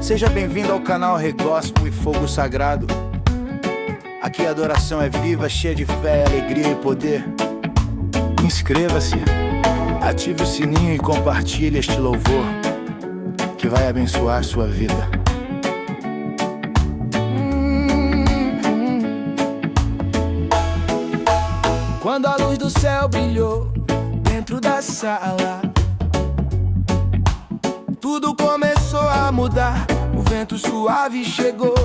Seja bem-vindo ao canal Regospel e Fogo Sagrado. Aqui a adoração é viva, cheia de fé, alegria e poder. Inscreva-se, ative o sininho e compartilhe este louvor que vai abençoar sua vida. Quando a luz do céu brilhou dentro da sala, tudo começou a mudar. O vento suave chegou,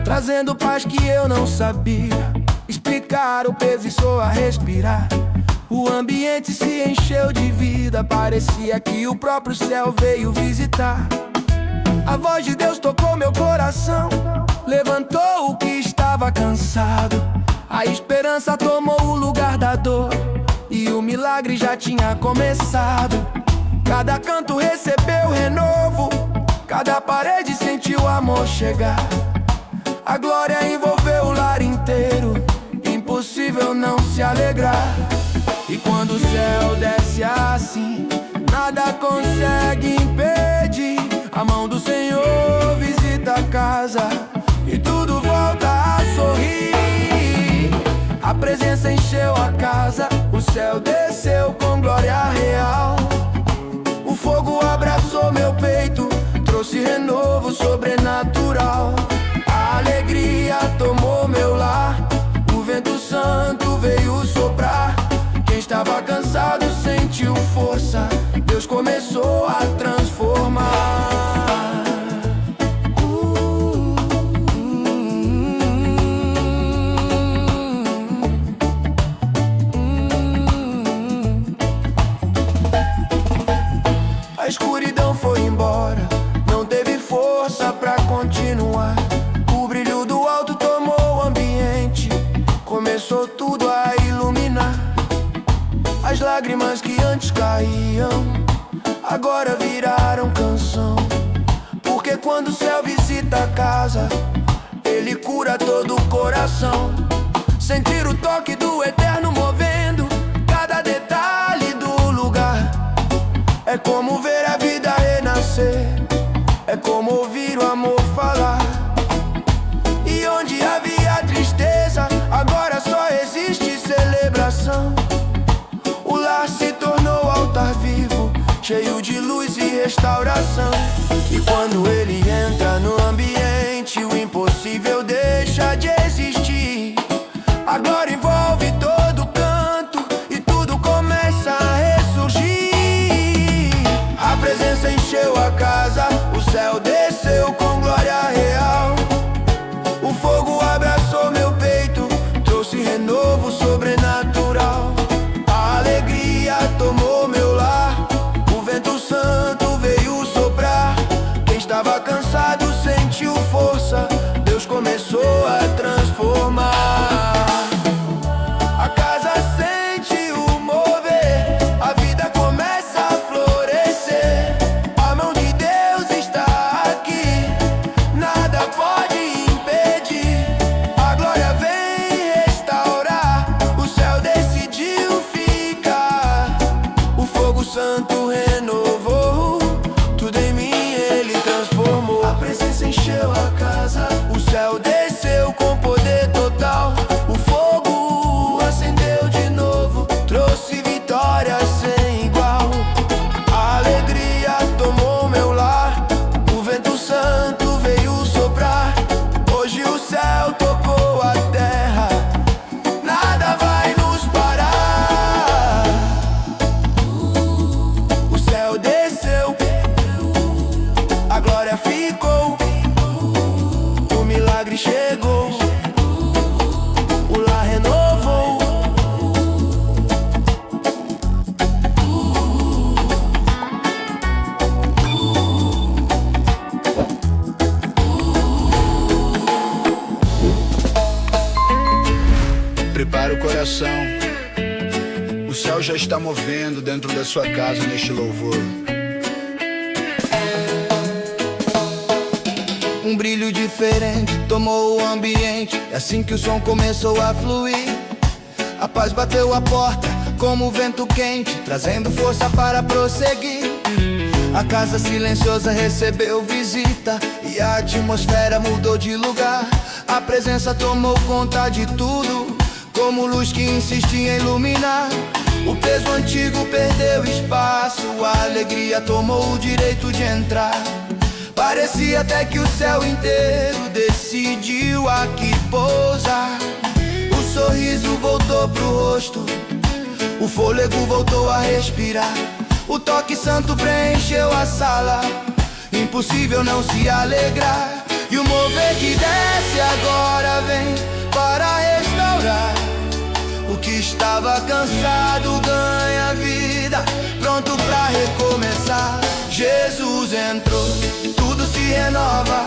trazendo paz que eu não sabia explicar. O peso e soa a respirar. O ambiente se encheu de vida. Parecia que o próprio céu veio visitar. A voz de Deus tocou meu coração, levantou o que estava cansado. A esperança tomou o lugar da dor e o milagre já tinha começado. Cada canto recebeu renovo, cada parede sentiu amor chegar. A glória envolveu o lar inteiro, impossível não se alegrar. E quando o céu desce assim, nada consegue impedir. A mão do Senhor visita a casa e tudo volta a sorrir. A presença encheu a casa, o céu desceu com glória real. O fogo abraçou meu peito, trouxe renovo sobrenatural. A alegria tomou meu lar, o vento santo veio soprar. Quem estava cansado sentiu força, Deus começou a transformar. A escuridão foi embora, não teve força pra continuar. O brilho do alto tomou o ambiente, começou tudo a iluminar. As lágrimas que antes caíam, agora viraram canção. Porque quando o céu visita a casa, ele cura todo o coração. Sentir o toque do eterno movendo cada detalhe do lugar. É como ver a vida renascer, é como ouvir o amor falar. E onde havia tristeza, agora só existe celebração. O lar se tornou altar vivo, cheio de luz e restauração. E quando ele entra no ambiente, o impossível deixa de existir. A glória envolve todo canto e tudo começa a ressurgir. A presença encheu a casa, o céu desceu com glória real. O fogo abraçou meu peito, trouxe renovo sobrenatural. A alegria tomou meu lar, o vento santo veio soprar. Quem estava cansado sentiu força, Deus começou a transformar. A casa sente o mover, a vida começa a florescer. A mão de Deus está aqui, nada pode impedir. A glória vem restaurar, o céu decidiu ficar. O fogo santo renovou, tudo em mim ele transformou. A presença encheu a casa, o céu desceu com poder total. O fogo acendeu de novo, trouxe vitória sem igual. A alegria tomou meu lar, o vento santo veio soprar. Hoje o céu tocou a terra, nada vai nos parar. O céu desceu, a glória ficou, o milagre chegou, o lar renovou. Prepara o coração, o céu já está movendo dentro da sua casa neste louvor. Um brilho diferente tomou o ambiente, é assim que o som começou a fluir. A paz bateu a porta como vento quente, trazendo força para prosseguir. A casa silenciosa recebeu visita e a atmosfera mudou de lugar. A presença tomou conta de tudo, como luz que insistia em iluminar. O peso antigo perdeu espaço, a alegria tomou o direito de entrar. Parecia até que o céu inteiro decidiu aqui pousar. O sorriso voltou pro rosto, o fôlego voltou a respirar. O toque santo preencheu a sala, impossível não se alegrar. E o mover que desce agora vem para restaurar. O que estava cansado ganha vida, pronto pra recomeçar. Jesus entrou, tudo se renova,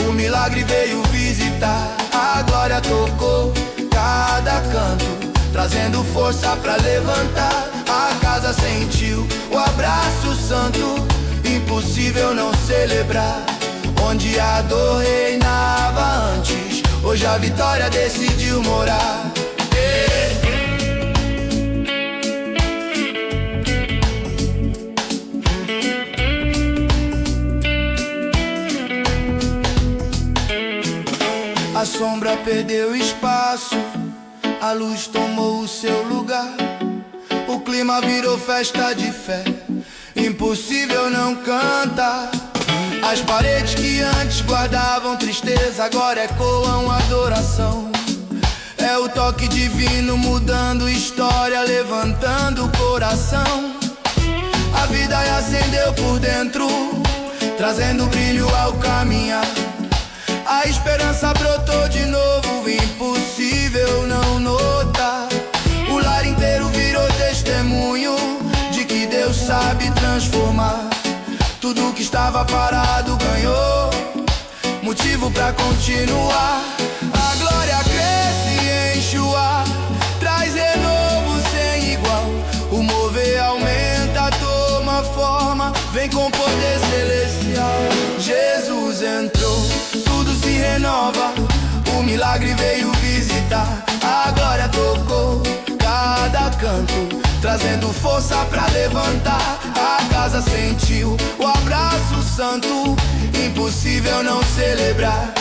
o milagre veio visitar. A glória tocou cada canto, trazendo força pra levantar. A casa sentiu o abraço santo, impossível não celebrar. Onde a dor reinava antes, hoje a vitória decidiu morar. A sombra perdeu espaço, a luz tomou o seu lugar. O clima virou festa de fé, impossível não cantar. As paredes que antes guardavam tristeza agora ecoam adoração. É o toque divino mudando história, levantando o coração. A vida acendeu por dentro, trazendo brilho ao caminhar. A esperança brotou de novo, impossível não notar. O lar inteiro virou testemunho de que Deus sabe transformar. Tudo que estava parado ganhou motivo pra continuar. A glória cresce e enche o ar, traz renovo sem igual. O mover aumenta, toma forma, vem com poder celestial. Jesus entrou, tudo se renova, o milagre veio visitar. A glória tocou cada canto, trazendo força pra levantar. A casa sentiu o abraço santo, impossível não celebrar.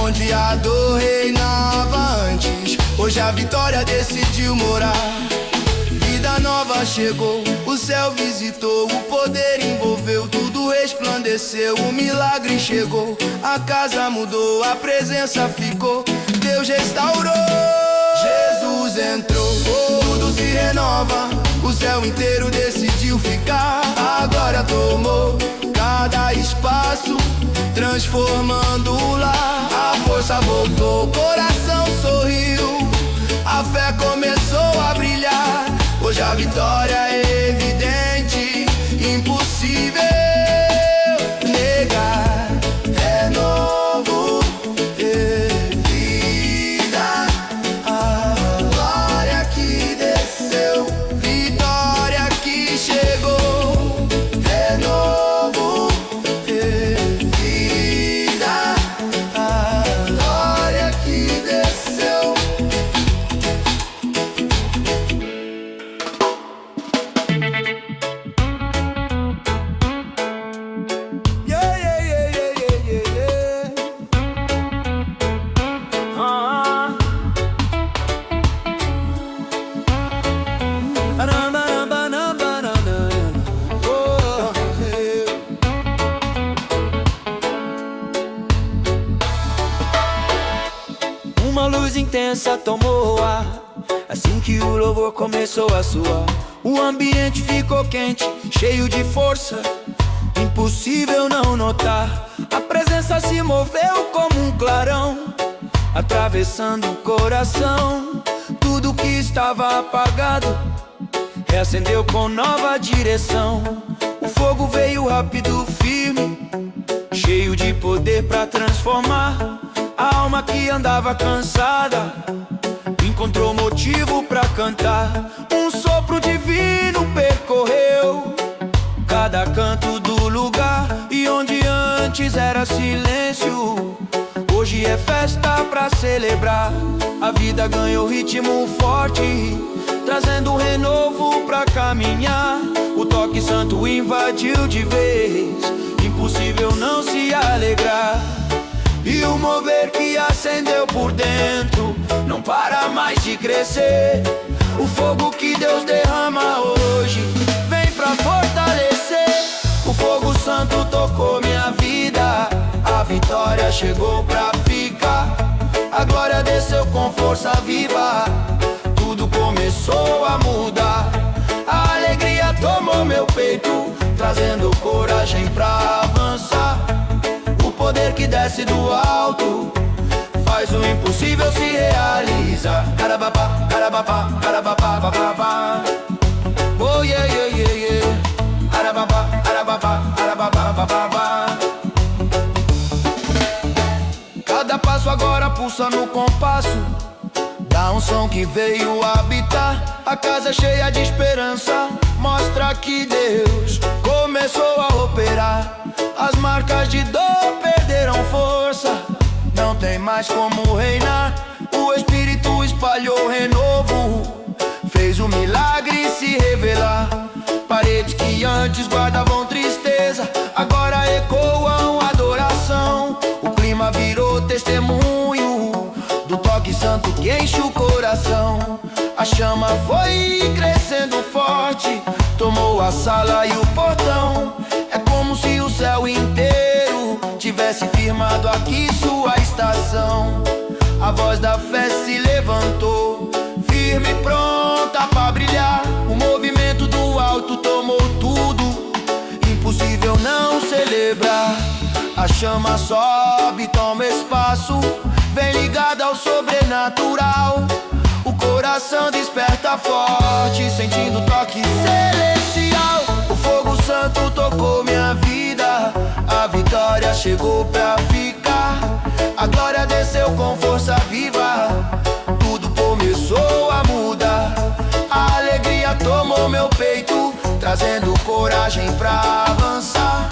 Onde a dor reinava antes, hoje a vitória decidiu morar. Vida nova chegou, o céu visitou, o poder envolveu, tudo resplandeceu, o milagre chegou. A casa mudou, a presença ficou, Deus restaurou. Jesus entrou, tudo se renova, o céu inteiro decidiu ficar. A glória tomou cada espaço, transformando o lar. A força voltou, o coração sorriu, a fé começou a brilhar. Hoje a vitória é evidente, impossível negar. É novo, é vida, a glória que desceu, vitória que chegou. É novo, é vida, a glória que desceu. Uma luz intensa tomou o ar, assim que o louvor começou a soar. O ambiente ficou quente, cheio de força, impossível não notar. A presença se moveu como um clarão, atravessando o coração. Tudo que estava apagado reacendeu com nova direção. O fogo veio rápido, firme, cheio de poder pra transformar. A alma que andava cansada encontrou motivo pra cantar. Um sopro divino percorreu cada canto do lugar, e onde antes era silêncio, hoje é festa pra celebrar. A vida ganhou ritmo forte, trazendo um renovo pra caminhar. O toque santo fogo invadiu de vez, impossível não se alegrar. E o mover que acendeu por dentro não para mais de crescer. O fogo que Deus derrama hoje vem pra fortalecer. O fogo santo tocou minha vida, a vitória chegou pra ficar. A glória desceu com força viva, tudo começou a mudar. A alegria tomou meu peito, trazendo coragem pra avançar. O poder que desce do alto faz o impossível se realizar. Carabapá, carabapá, carabapá, bababá. Oh yeah, yeah, yeah, yeah. Carabapá, carabapá, carabapá, bababá. Cada passo agora pulsa no compasso da unção que veio habitar. A casa cheia de esperança mostra que Deus começou a operar. As marcas de dor perderam força, não tem mais como reinar. O Espírito espalhou renovo, fez o milagre se revelar. Paredes que antes guardavam tristeza agora ecoam adoração. O clima virou testemunho do toque santo que enche o coração. A chama foi crescendo forte, tomou a sala e o portão. É como se o céu inteiro tivesse firmado aqui sua estação. A voz da fé se levantou, firme e pronta pra brilhar. O movimento do alto tomou tudo, impossível não celebrar. A chama sobe, toma espaço, vem ligada ao sobrenatural. O coração desperta forte, sentindo o toque celestial. O fogo santo tocou minha vida, a vitória chegou pra ficar. A glória desceu com força viva, tudo começou a mudar. A alegria tomou meu peito, trazendo coragem pra avançar.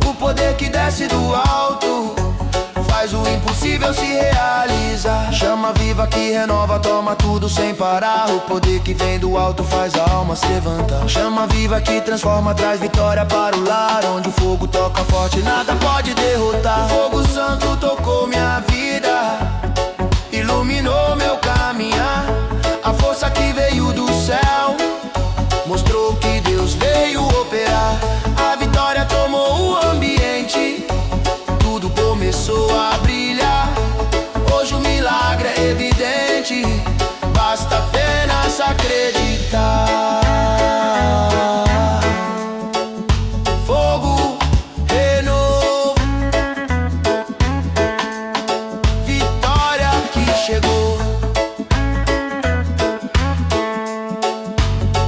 O poder que desce do alto faz o impossível se realizar. Chama viva que renova, toma tudo sem parar. O poder que vem do alto faz a alma se levantar. Chama viva que transforma, traz vitória para o lar. Onde o fogo toca forte, nada pode derrotar. O fogo santo tocou minha vida, iluminou meu caminhar. A força que veio do céu mostrou que Deus veio operar. A vitória tomou o ambiente, tudo começou a brilhar. Hoje o milagre é evidente, basta apenas acreditar. Fogo, renovo, vitória que chegou.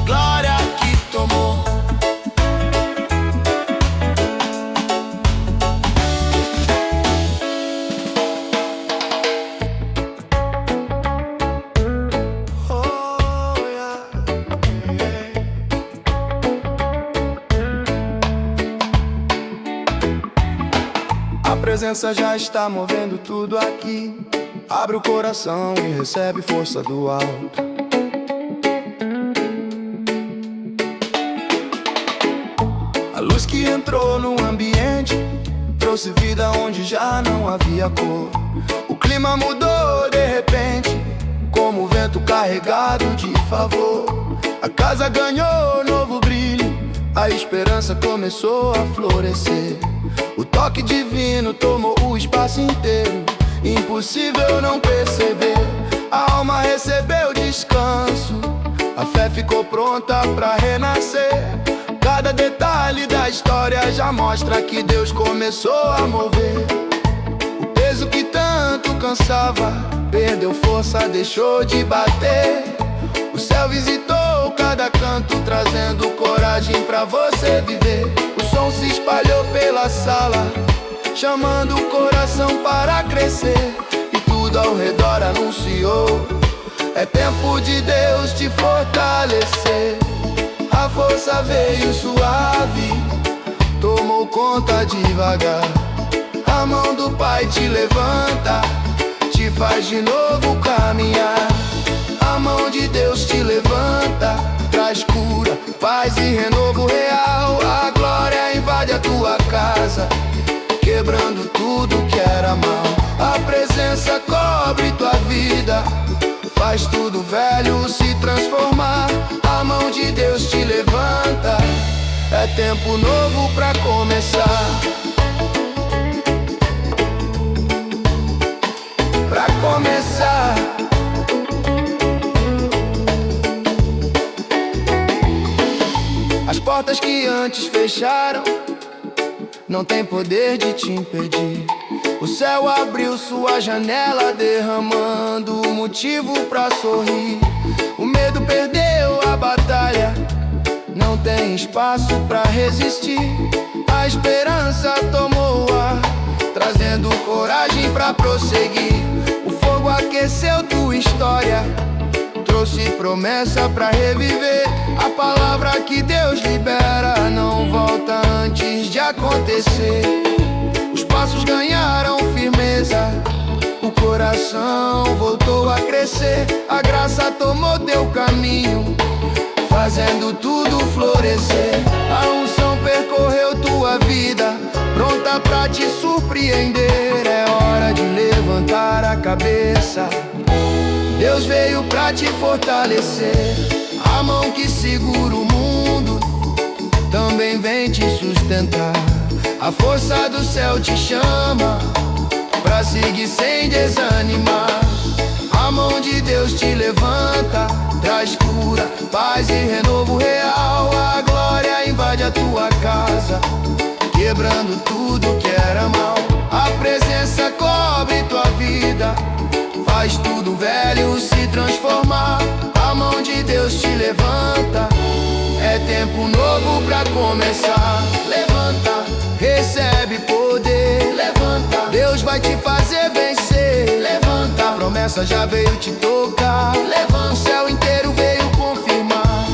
Glória que tomou. A presença já está movendo tudo aqui. Abre o coração e recebe força do alto. A luz que entrou no ambiente trouxe vida onde já não havia cor. O clima mudou de repente, como o vento carregado de favor. A casa ganhou novo brilho, a esperança começou a florescer. O toque divino tomou o espaço inteiro, impossível não perceber. A alma recebeu descanso, a fé ficou pronta pra renascer. Cada detalhe da história já mostra que Deus começou a mover. O peso que tanto cansava perdeu força, deixou de bater. O céu visitou cada canto, trazendo coragem pra você viver. O som se espalhou pela sala, chamando o coração para crescer. E tudo ao redor anunciou: é tempo de Deus te fortalecer. A força veio suave, tomou conta devagar. A mão do Pai te levanta, te faz de novo caminhar. A mão de Deus te levanta, traz cura, paz e renovo real. faz tudo velho se transformar. A mão de Deus te levanta, é tempo novo pra começar. Pra começar. As portas que antes fecharam não tem poder de te impedir. O céu abriu sua janela, derramando motivo pra sorrir. O medo perdeu a batalha, não tem espaço pra resistir. A esperança tomou ar, trazendo coragem pra prosseguir. O fogo aqueceu tua história, trouxe promessa pra reviver. A palavra que Deus libera não volta antes de acontecer. Os passos ganharam firmeza, o coração voltou a crescer. A graça tomou teu caminho, fazendo tudo florescer. A unção percorreu tua vida, pronta pra te surpreender. É hora de levantar a cabeça, Deus veio pra te fortalecer. A mão que segura o mundo também vem te sustentar. A força do céu te chama pra seguir sem desanimar. A mão de Deus te levanta, traz cura, paz e renovo real. A glória invade a tua casa, quebrando tudo que era mal. A presença cobre tua vida, faz tudo velho se transformar. A mão de Deus te levanta, é tempo novo pra começar. Levanta, recebe poder. Levanta, Deus vai te fazer vencer. Levanta, a promessa já veio te tocar. Levanta, o céu inteiro veio confirmar.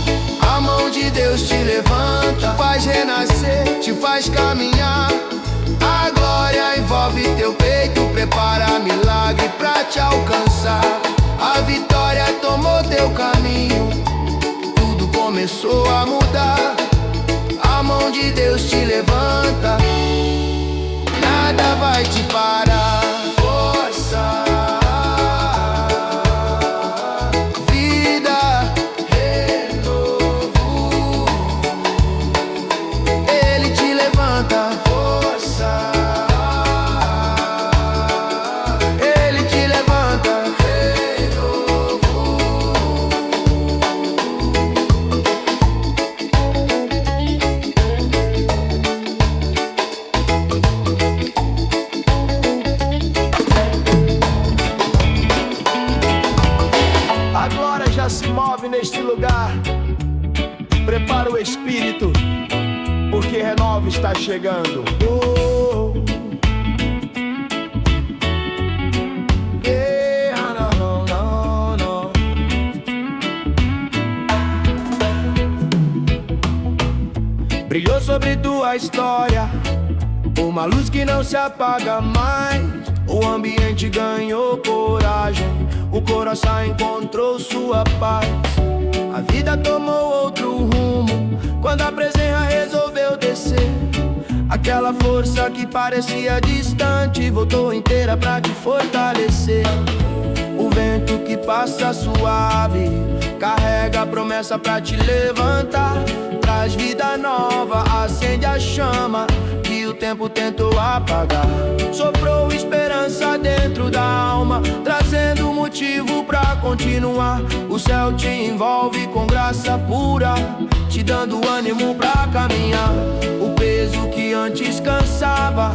A mão de Deus te levanta, faz renascer, te faz caminhar. A glória envolve teu peito, prepara milagre pra te alcançar. A vitória tomou teu caminho, tudo começou a mudar. A mão de Deus te levanta, nada vai te parar. Força, vida, renovo. Ele te levanta. Força, Ele te levanta. Renovo. A glória já se move neste lugar. Prepara o espírito, porque renova está chegando. Yeah, não, não, não. Brilhou sobre tua história uma luz que não se apaga mais. O ambiente ganhou coragem, o coração encontrou sua paz. A vida tomou outro rumo quando a presença resolveu descer. Aquela força que parecia distante voltou inteira pra te fortalecer. O vento que passa suave carrega a promessa pra te levantar. Traz vida nova, acende a chama que o tempo tentou apagar. Soprou esperança dentro da alma, trazendo motivo pra continuar. O céu te envolve com graça pura, te dando ânimo pra caminhar. O peso que antes cansava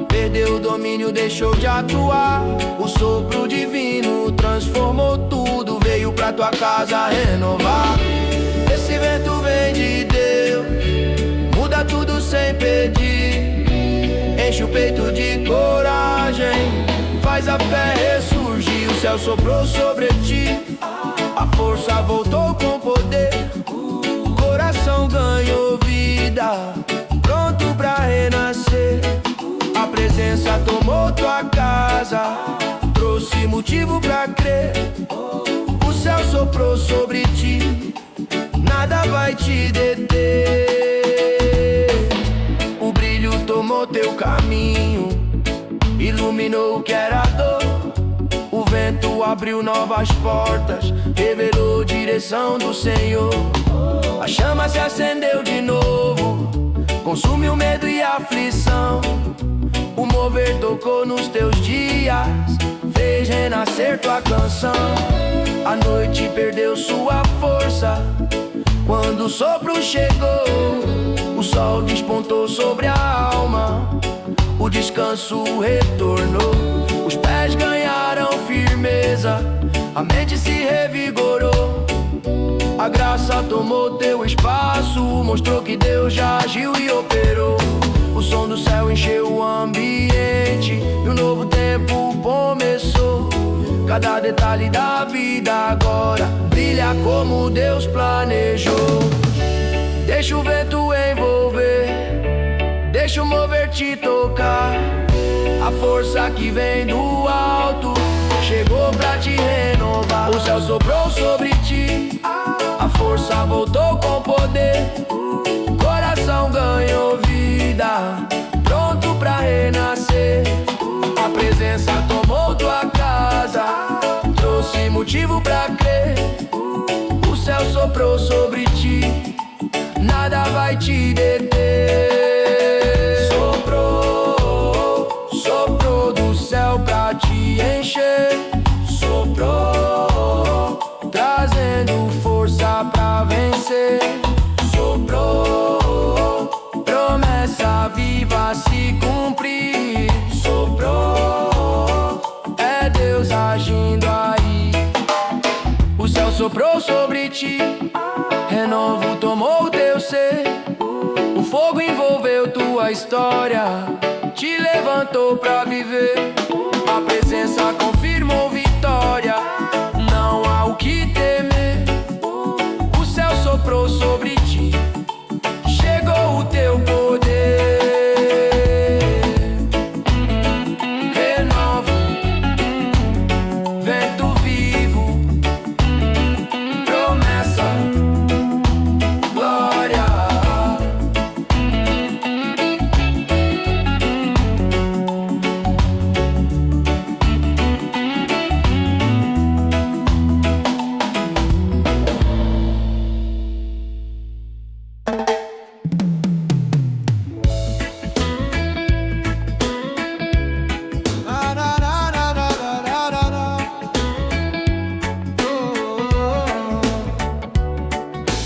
perdeu o domínio, deixou de atuar. O sopro divino transformou tudo, veio pra tua casa renovar. Esse vento vem de Deus, muda tudo sem pedir. Enche o peito de coragem, faz a fé ressurgir. O céu soprou sobre ti, a força voltou com poder. O coração ganhou vida, pronto pra renascer. A presença tomou tua casa, trouxe motivo pra crer. O céu soprou sobre ti, nada vai te deter. O brilho tomou teu caminho, iluminou o que era dor. O vento abriu abriu novas portas, revelou direção do Senhor. A chama se acendeu de novo, consumiu medo e aflição. O mover tocou nos teus dias, fez renascer tua canção. A noite perdeu sua força quando o sopro chegou. O sol despontou sobre a alma, o descanso retornou. Os pés ganharam firmeza, a mente se revigorou. A graça tomou teu espaço, mostrou que Deus já agiu e operou. O som do céu encheu o ambiente e um novo tempo começou. Cada detalhe da vida agora brilha como Deus planejou. Deixa o vento envolver, deixa o mover te tocar. A força que vem do alto chegou pra te renovar. O céu soprou sobre ti, a força voltou com poder. O coração ganhou vida, pronto pra renascer. A presença tomou tua casa, trouxe motivo pra crer. O céu soprou sobre ti, nada vai te deter. Soprou, soprou do céu pra te encher. Soprou, trazendo força pra vencer. Soprou, promessa viva se cumprir. Soprou, é Deus agindo aí. O céu soprou sobre ti, renovo tomou teu ser. O fogo envolveu tua história, te levantou pra viver. A presença confirmou vitória, não há o que temer. O céu soprou sobre ti, chegou o teu poder. Renovo, vento vivo, promessa, glória.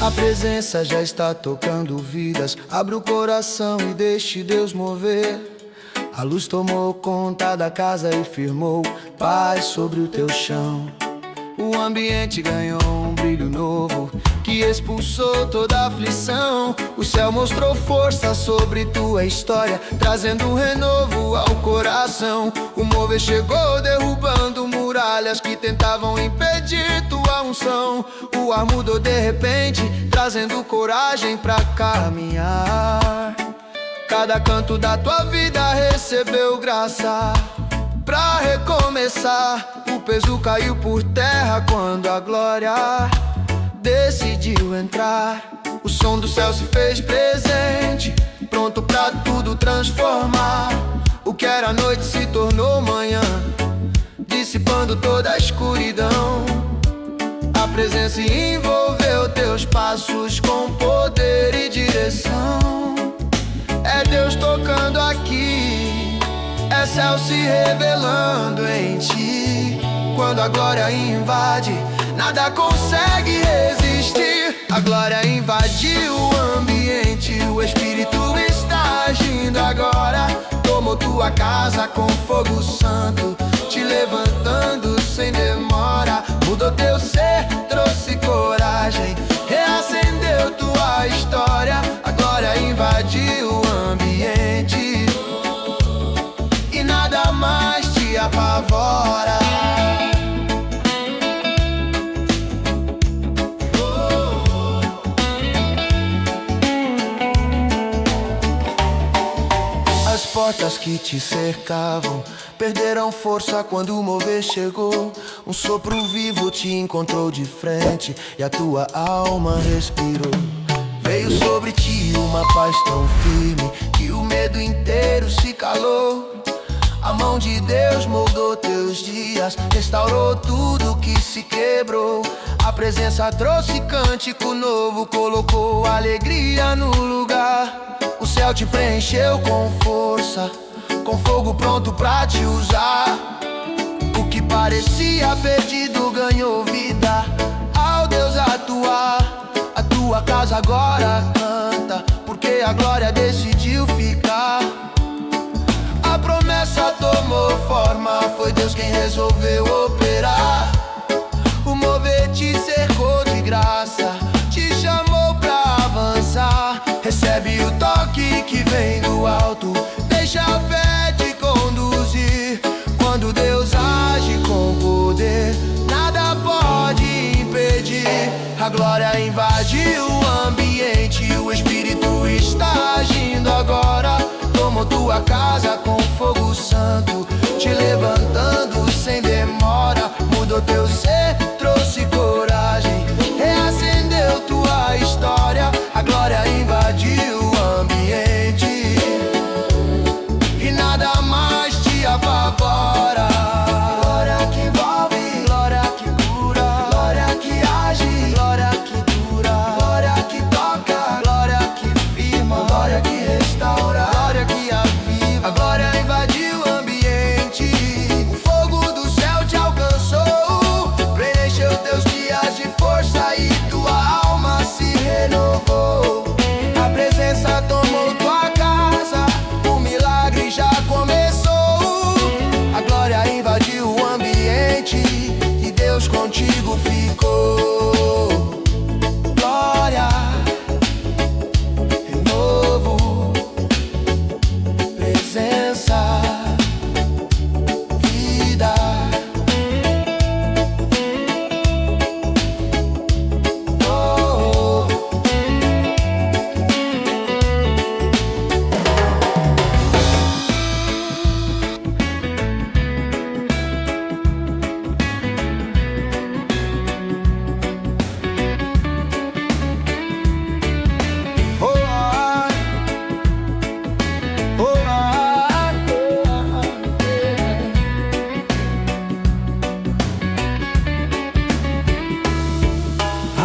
A presença já está tocando vidas. Abre o coração e deixe Deus mover. A luz tomou conta da casa e firmou paz sobre o teu chão. O ambiente ganhou um brilho novo que expulsou toda aflição. O céu mostrou força sobre tua história, trazendo um renovo ao coração. O mover chegou derrubando muralhas que tentavam impedir tua unção. O ar mudou de repente, trazendo coragem pra caminhar. Cada canto da tua vida recebeu graça pra recomeçar. O peso caiu por terra quando a glória decidiu entrar. O som do céu se fez presente, pronto pra tudo transformar. O que era noite se tornou manhã, dissipando toda a escuridão. A presença envolveu teus passos com poder e direção. É Deus tocando aqui, é céu se revelando em ti. Quando a glória invade, nada consegue resistir. A glória invadiu o ambiente, o Espírito está agindo agora. Tomou tua casa com fogo santo, te levantando sem demora. Mudou teu ser, trouxe coragem, reacendeu tua história. A glória invadiu o ambiente e nada mais te apavora. As portas que te cercavam perderam força quando o mover chegou. Um sopro vivo te encontrou de frente e a tua alma respirou. Veio sobre ti uma paz tão firme que o medo inteiro se calou. A mão de Deus moldou teus dias, restaurou tudo que se quebrou. A presença trouxe cântico novo, colocou alegria no lugar. O céu te preencheu com força, com fogo pronto pra te usar. O que parecia perdido ganhou vida ao Deus atuar. A tua casa agora canta, porque a glória decidiu ficar. A promessa tomou forma, foi Deus quem resolveu operar. O mover te cercou de graça, te chamou pra avançar. Recebe o toque que vem do alto, deixa a fé te conduzir. Quando Deus age com poder, nada pode impedir. A glória invadiu o ambiente, o Espírito está agindo agora. Tomou tua casa com fogo santo, te levantando sem demora. Mudou teu ser, trouxe coragem, reacendeu tua história. A glória invadiu o ambiente e nada mais te apavora. Glória que envolve, glória que cura, glória que age, glória que dura, glória que toca, glória que firma, glória que restaura, glória que aviva. A glória invadiu o ambiente, o fogo do céu te alcançou, preencheu teus dias de força e tua alma se renovou. A presença tomou tua casa, o milagre já começou. A glória invadiu o ambiente e Deus contigo ficou. Glória, renovo, presença, vida. Oh,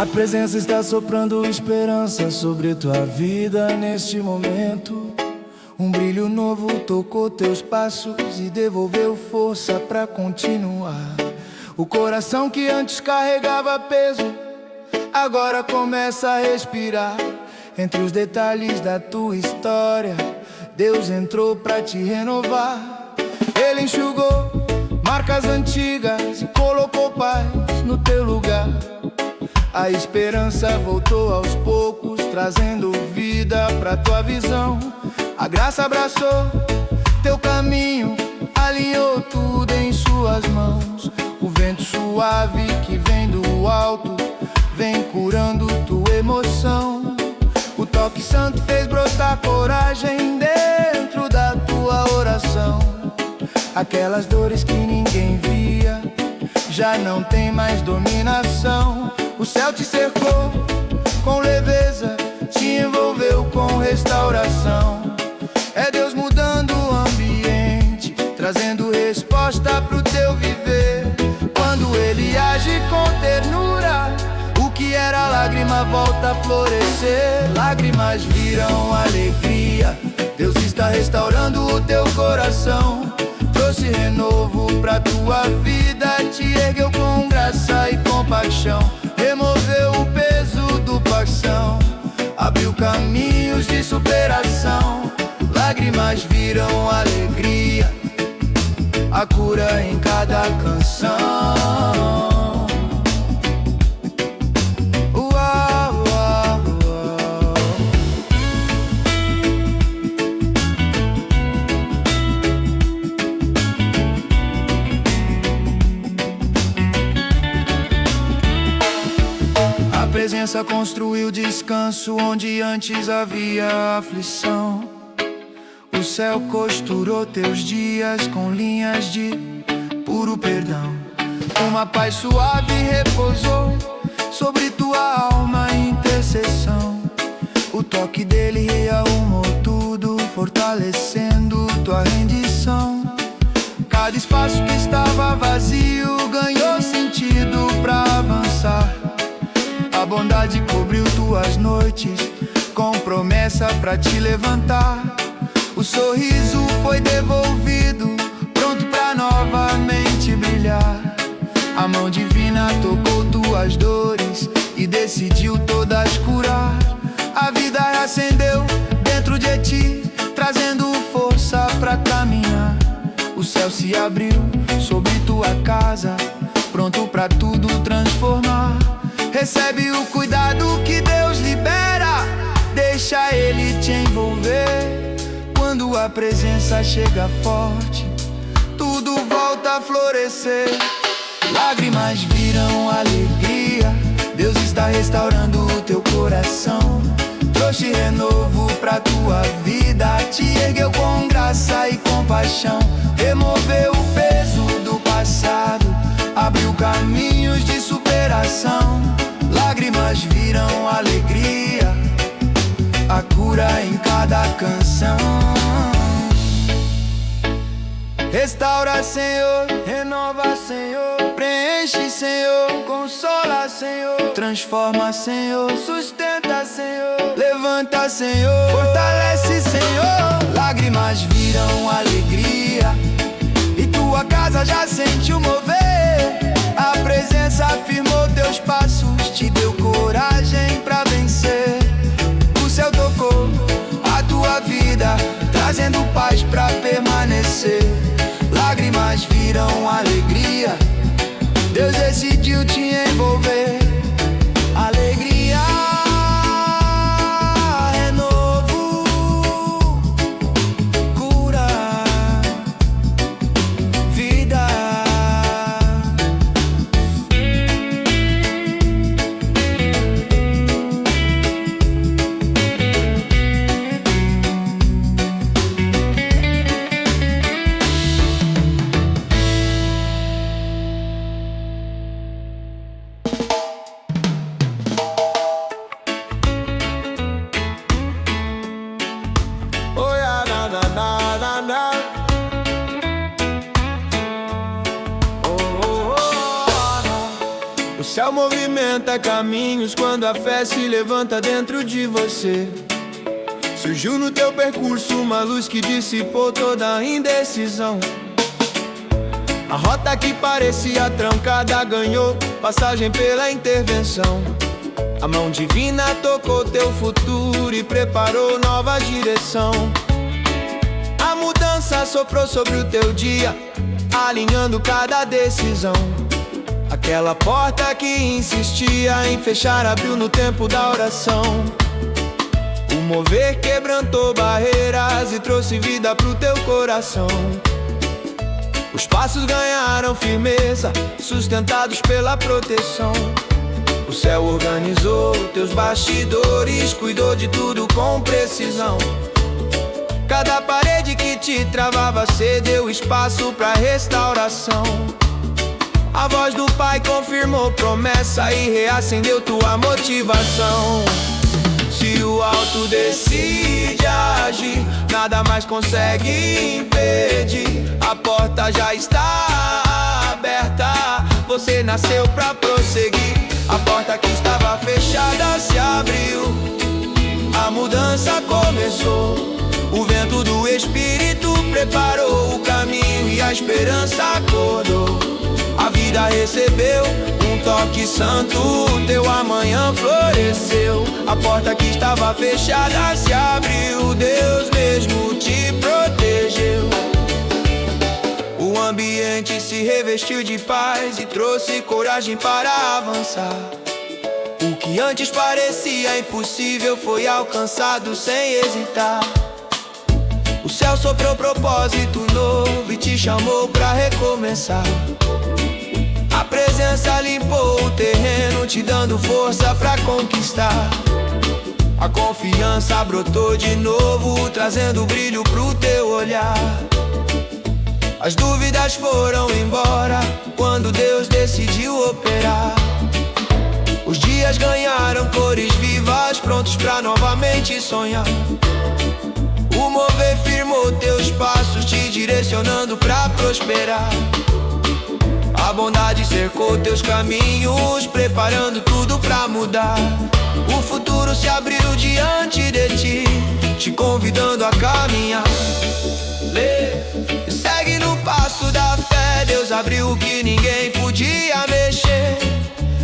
A presença está soprando esperança sobre tua vida neste momento. Um brilho novo tocou teus passos e devolveu força pra continuar. O coração que antes carregava peso agora começa a respirar. Entre os detalhes da tua história, Deus entrou pra te renovar. Ele enxugou marcas antigas e colocou paz no teu lugar. A esperança voltou aos poucos, trazendo vida pra tua visão. A graça abraçou teu caminho, alinhou tudo em suas mãos. O vento suave que vem do alto vem curando tua emoção. O toque santo fez brotar coragem dentro da tua oração. Aquelas dores que ninguém via já não tem mais dominação. O céu te cercou com leveza, te envolveu com restauração. É Deus mudando o ambiente, trazendo resposta pro teu viver. Quando Ele age com ternura, o que era lágrima volta a florescer. Lágrimas viram alegria, Deus está restaurando o teu coração. Trouxe renovo pra tua vida, te ergueu com graça e compaixão. Removeu o peso do passado, abriu caminhos de superação. Lágrimas viram alegria, a cura em cada canção. Uau, uau, uau. A presença construiu descanso onde antes havia aflição. O céu costurou teus dias com linhas de puro perdão. Uma paz suave repousou sobre tua alma em intercessão. O toque dele rearrumou tudo, fortalecendo tua rendição. espaço que estava vazio ganhou sentido pra avançar. A bondade cobriu tuas noites com promessa pra te levantar. O sorriso foi devolvido, pronto pra novamente brilhar. A mão divina tocou tuas dores e decidiu todas curar. A vida acendeu dentro de ti, trazendo força pra caminhar. O céu se abriu sobre tua casa, pronto pra tudo transformar. Recebe o cuidado que Deus libera, deixa Ele te envolver. Quando a presença chega forte, tudo volta a florescer. Lágrimas viram alegria, Deus está restaurando o teu coração. Trouxe renovo pra tua vida, te ergueu com graça e compaixão. Removeu o peso do passado, abriu caminhos de superação. Lágrimas viram alegria, a cura em cada canção. Restaura, Senhor, renova, Senhor, preenche, Senhor, consola, Senhor, transforma, Senhor, sustenta, Senhor, levanta, Senhor, fortalece, Senhor. Lágrimas viram alegria e tua casa já sentiu mover. A presença afirmou teus passos, te deu coragem pra vencer. O céu tocou a tua vida, trazendo paz pra permanecer. Lágrimas viram alegria, Deus decidiu te envolver. Alegria, renovo, cura, vida. O céu movimenta caminhos quando a fé se levanta dentro de você. Surgiu no teu percurso uma luz que dissipou toda a indecisão. A rota que parecia trancada ganhou passagem pela intervenção. A mão divina tocou teu futuro e preparou nova direção. A mudança soprou sobre o teu dia, alinhando cada decisão. Aquela porta que insistia em fechar abriu no tempo da oração. O mover quebrantou barreiras e trouxe vida pro teu coração. Os passos ganharam firmeza, sustentados pela proteção. O céu organizou teus bastidores, cuidou de tudo com precisão. Cada parede que te travava cedeu espaço pra restauração. A voz do Pai confirmou promessa e reacendeu tua motivação. Se o alto decide agir, nada mais consegue impedir. A porta já está aberta, você nasceu pra prosseguir. A porta que estava fechada se abriu, a mudança começou. O vento do Espírito preparou o caminho e a esperança acordou. A vida recebeu um toque santo, teu amanhã floresceu. A porta que estava fechada se abriu, Deus mesmo te protegeu. O ambiente se revestiu de paz e trouxe coragem para avançar. O que antes parecia impossível foi alcançado sem hesitar. O céu soprou propósito novo e te chamou pra recomeçar. A presença limpou o terreno, te dando força pra conquistar. A confiança brotou de novo, trazendo brilho pro teu olhar. As dúvidas foram embora quando Deus decidiu operar. Os dias ganharam cores vivas, prontos pra novamente sonhar. O mover firmou teus passos, te direcionou direcionando pra prosperar. A bondade cercou teus caminhos, preparando tudo pra mudar. O futuro se abriu diante de ti, te convidando a caminhar. Segue no passo da fé, Deus abriu o que ninguém podia mexer.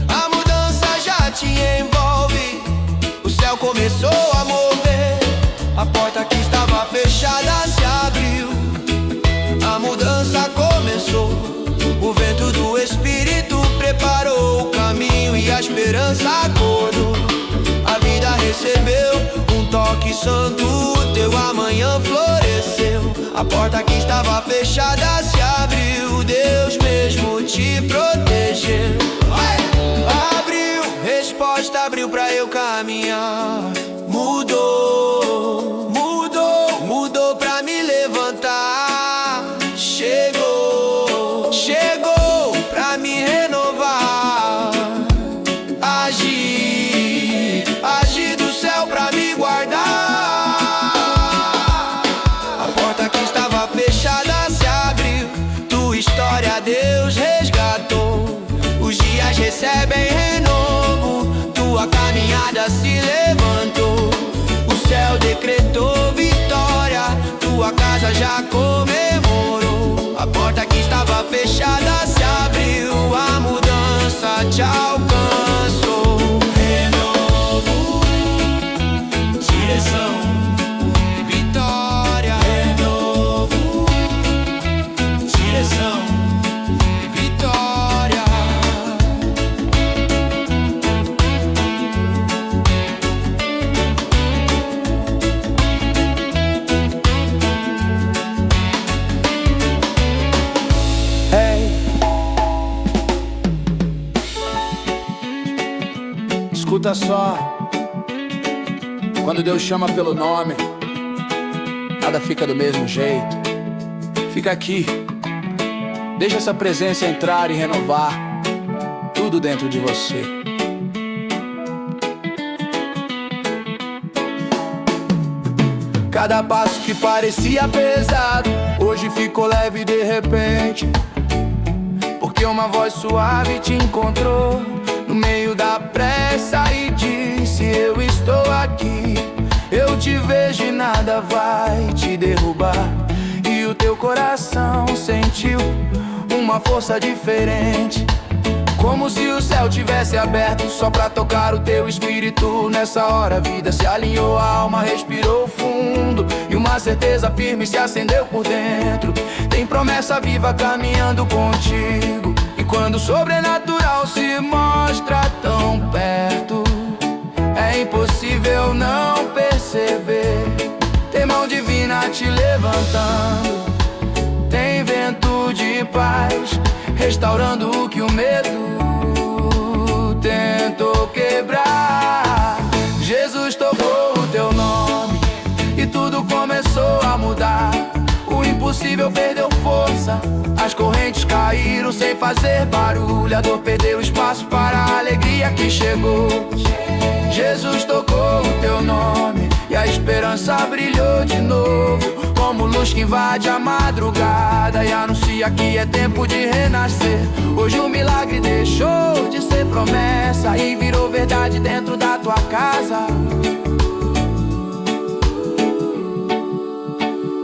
A mudança já te envolve, o céu começou a mover. A porta que estava fechada se abriu, a mudança começou. O vento do Espírito preparou o caminho e a esperança acordou. A vida recebeu um toque santo, teu amanhã floresceu. A porta que estava fechada se abriu, Deus mesmo te protegeu. Abriu, resposta abriu pra eu caminhar. Mudou, mudou, mudou pra me levantar. Chegou, chegou pra me renovar. Agir, agir do céu pra me guardar. A porta que estava fechada se abriu, tua história Deus resgatou. Os dias recebem renovo, tua caminhada se levantou. O céu decretou vitória, tua casa já comemorou. A porta que estava fechada se abriu, a mudança te alcançou. Renovo, direção, vitória. Renovo, direção, vitória. Escuta só, quando Deus chama pelo nome, nada fica do mesmo jeito. Fica aqui, deixa essa presença entrar e renovar tudo dentro de você. Cada passo que parecia pesado, hoje ficou leve de repente, porque uma voz suave te encontrou no meio da pressa e disse: eu estou aqui, eu te vejo e nada vai te derrubar. E o teu coração sentiu uma força diferente, como se o céu tivesse aberto só pra tocar o teu espírito. Nessa hora a vida se alinhou, a alma respirou fundo e uma certeza firme se acendeu por dentro. Tem promessa viva caminhando contigo, e quando o sobrenatural se mostra tão perto, é impossível não perceber. Tem mão divina te levantando, tem vento de paz restaurando o que o medo tentou quebrar. Jesus tocou o teu nome e tudo começou a mudar. O impossível perdeu força, as correntes caíram sem fazer barulho. A dor perdeu espaço para a alegria que chegou. Jesus tocou o teu nome e a esperança brilhou de novo, como luz que invade a madrugada e anuncia que é tempo de renascer. Hoje o milagre deixou de ser promessa e virou verdade dentro da tua casa.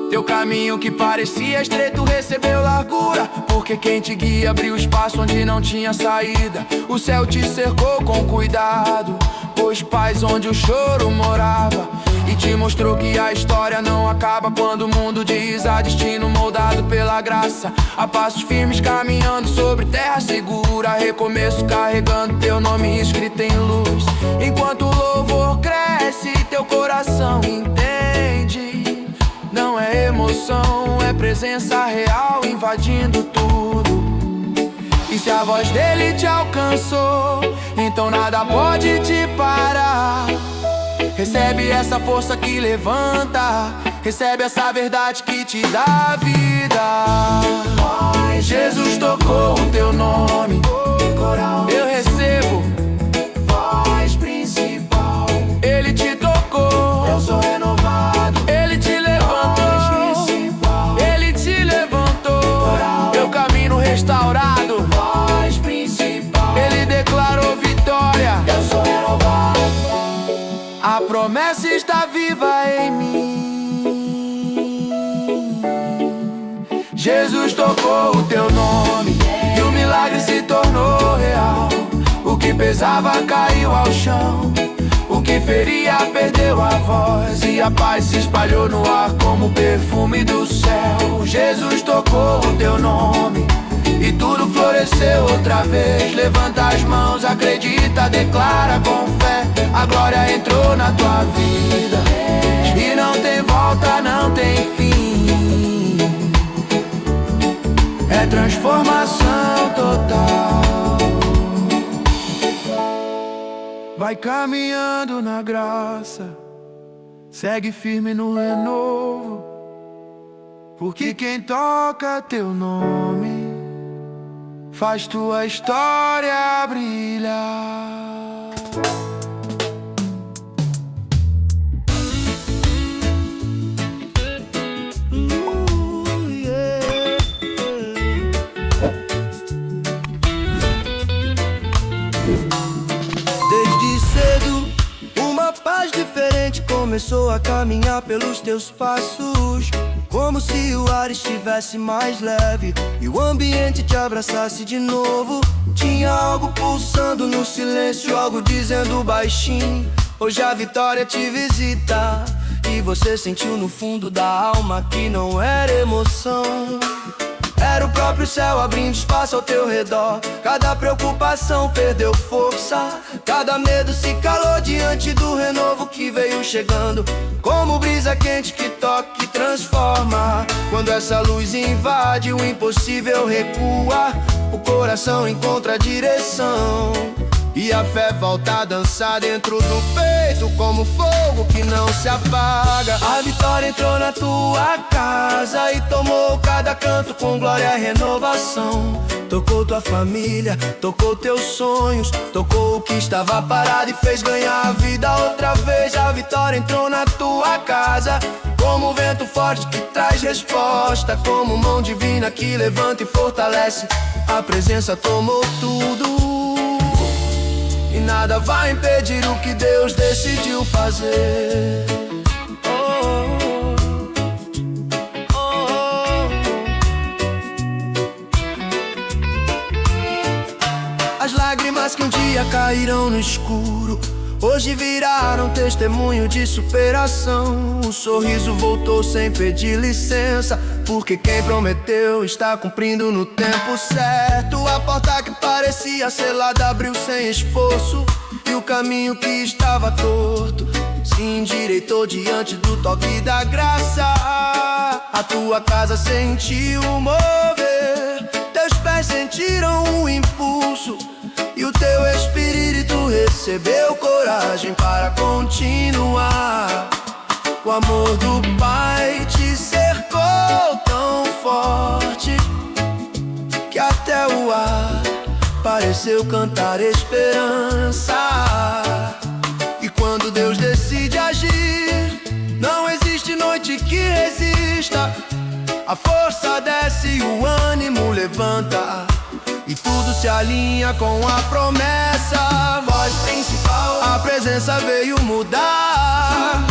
Teu caminho que parecia estreito recebeu largura, porque quem te guia abriu espaço onde não tinha saída. O céu te cercou com cuidado, pôs paz onde o choro morava, e te mostrou que a história não acaba quando o mundo diz há destino moldado pela graça. A passos firmes caminhando sobre terra segura, recomeço carregando teu nome escrito em luz. Enquanto o louvor cresce, teu coração entende, não é emoção, é presença real invadindo tudo. E se a voz dele te alcançou, então nada pode te parar. Recebe essa força que levanta, recebe essa verdade que te dá vida. Jesus tocou o teu nome, eu recebo voz principal. Ele te tocou, eu sou renovado. Ele te levantou, ele te levantou. Jesus tocou o teu nome e o milagre se tornou real. O que pesava caiu ao chão, o que feria perdeu a voz, e a paz se espalhou no ar como o perfume do céu. Jesus tocou o teu nome e tudo floresceu outra vez. Levanta as mãos, acredita, declara com fé. A glória entrou na tua vida e não tem volta, não tem fim. É transformação total. Vai caminhando na graça, segue firme no renovo, porque quem toca teu nome faz tua história brilhar. Desde cedo, uma paz diferente começou a caminhar pelos teus passos, como se o ar estivesse mais leve e o ambiente te abraçasse de novo. Tinha algo pulsando no silêncio, algo dizendo baixinho: hoje a vitória te visita. E você sentiu no fundo da alma que não era emoção, era o próprio céu abrindo espaço ao teu redor. Cada preocupação perdeu força, cada medo se calou diante do renovo que veio chegando, como brisa quente que toca e transforma. Quando essa luz invade, o impossível recua, o coração encontra a direção e a fé volta a dançar dentro do peito, como fogo que não se apaga. A vitória entrou na tua casa e tomou cada canto com glória e renovação. Tocou tua família, tocou teus sonhos, tocou o que estava parado e fez ganhar a vida outra vez. A vitória entrou na tua casa, como um vento forte que traz resposta, como mão divina que levanta e fortalece. A presença tomou tudo e nada vai impedir o que Deus decidiu fazer. As lágrimas que um dia caíram no escuro, hoje viraram testemunho de superação. O sorriso voltou sem pedir licença, porque quem prometeu está cumprindo no tempo certo. A porta que parecia selada abriu sem esforço, e o caminho que estava torto se endireitou diante do toque da graça. A tua casa sentiu o mover, teus pés sentiram o impulso, e o teu espírito recebeu coragem para continuar. O amor do Pai te cercou tão forte que até o ar pareceu cantar esperança. E quando Deus decide agir, não existe noite que resista. A força desce e o ânimo levanta, e tudo se alinha com a promessa. Voz principal, a presença veio mudar,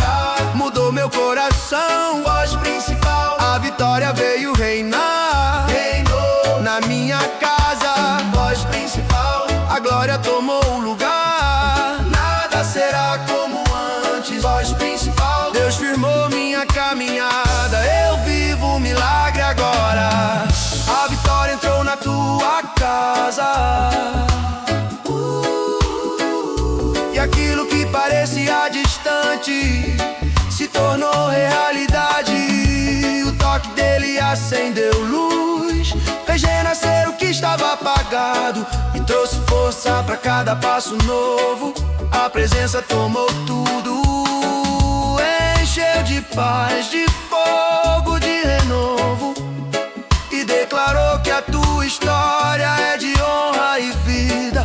mudou meu coração. Voz principal, a vitória veio reinar, reinou na minha casa. Voz principal, a glória tomou o lugar, nada será como antes. Voz principal, Deus firmou minha caminhada, eu vivo o milagre agora. A vitória entrou na tua casa, e aquilo que parecia distante se tornou realidade. O toque dele acendeu luz, fez renascer o que estava apagado, e trouxe força para cada passo novo. A presença tomou tudo, encheu de paz, de fogo, de renovo, e declarou que a tua história é de honra e vida.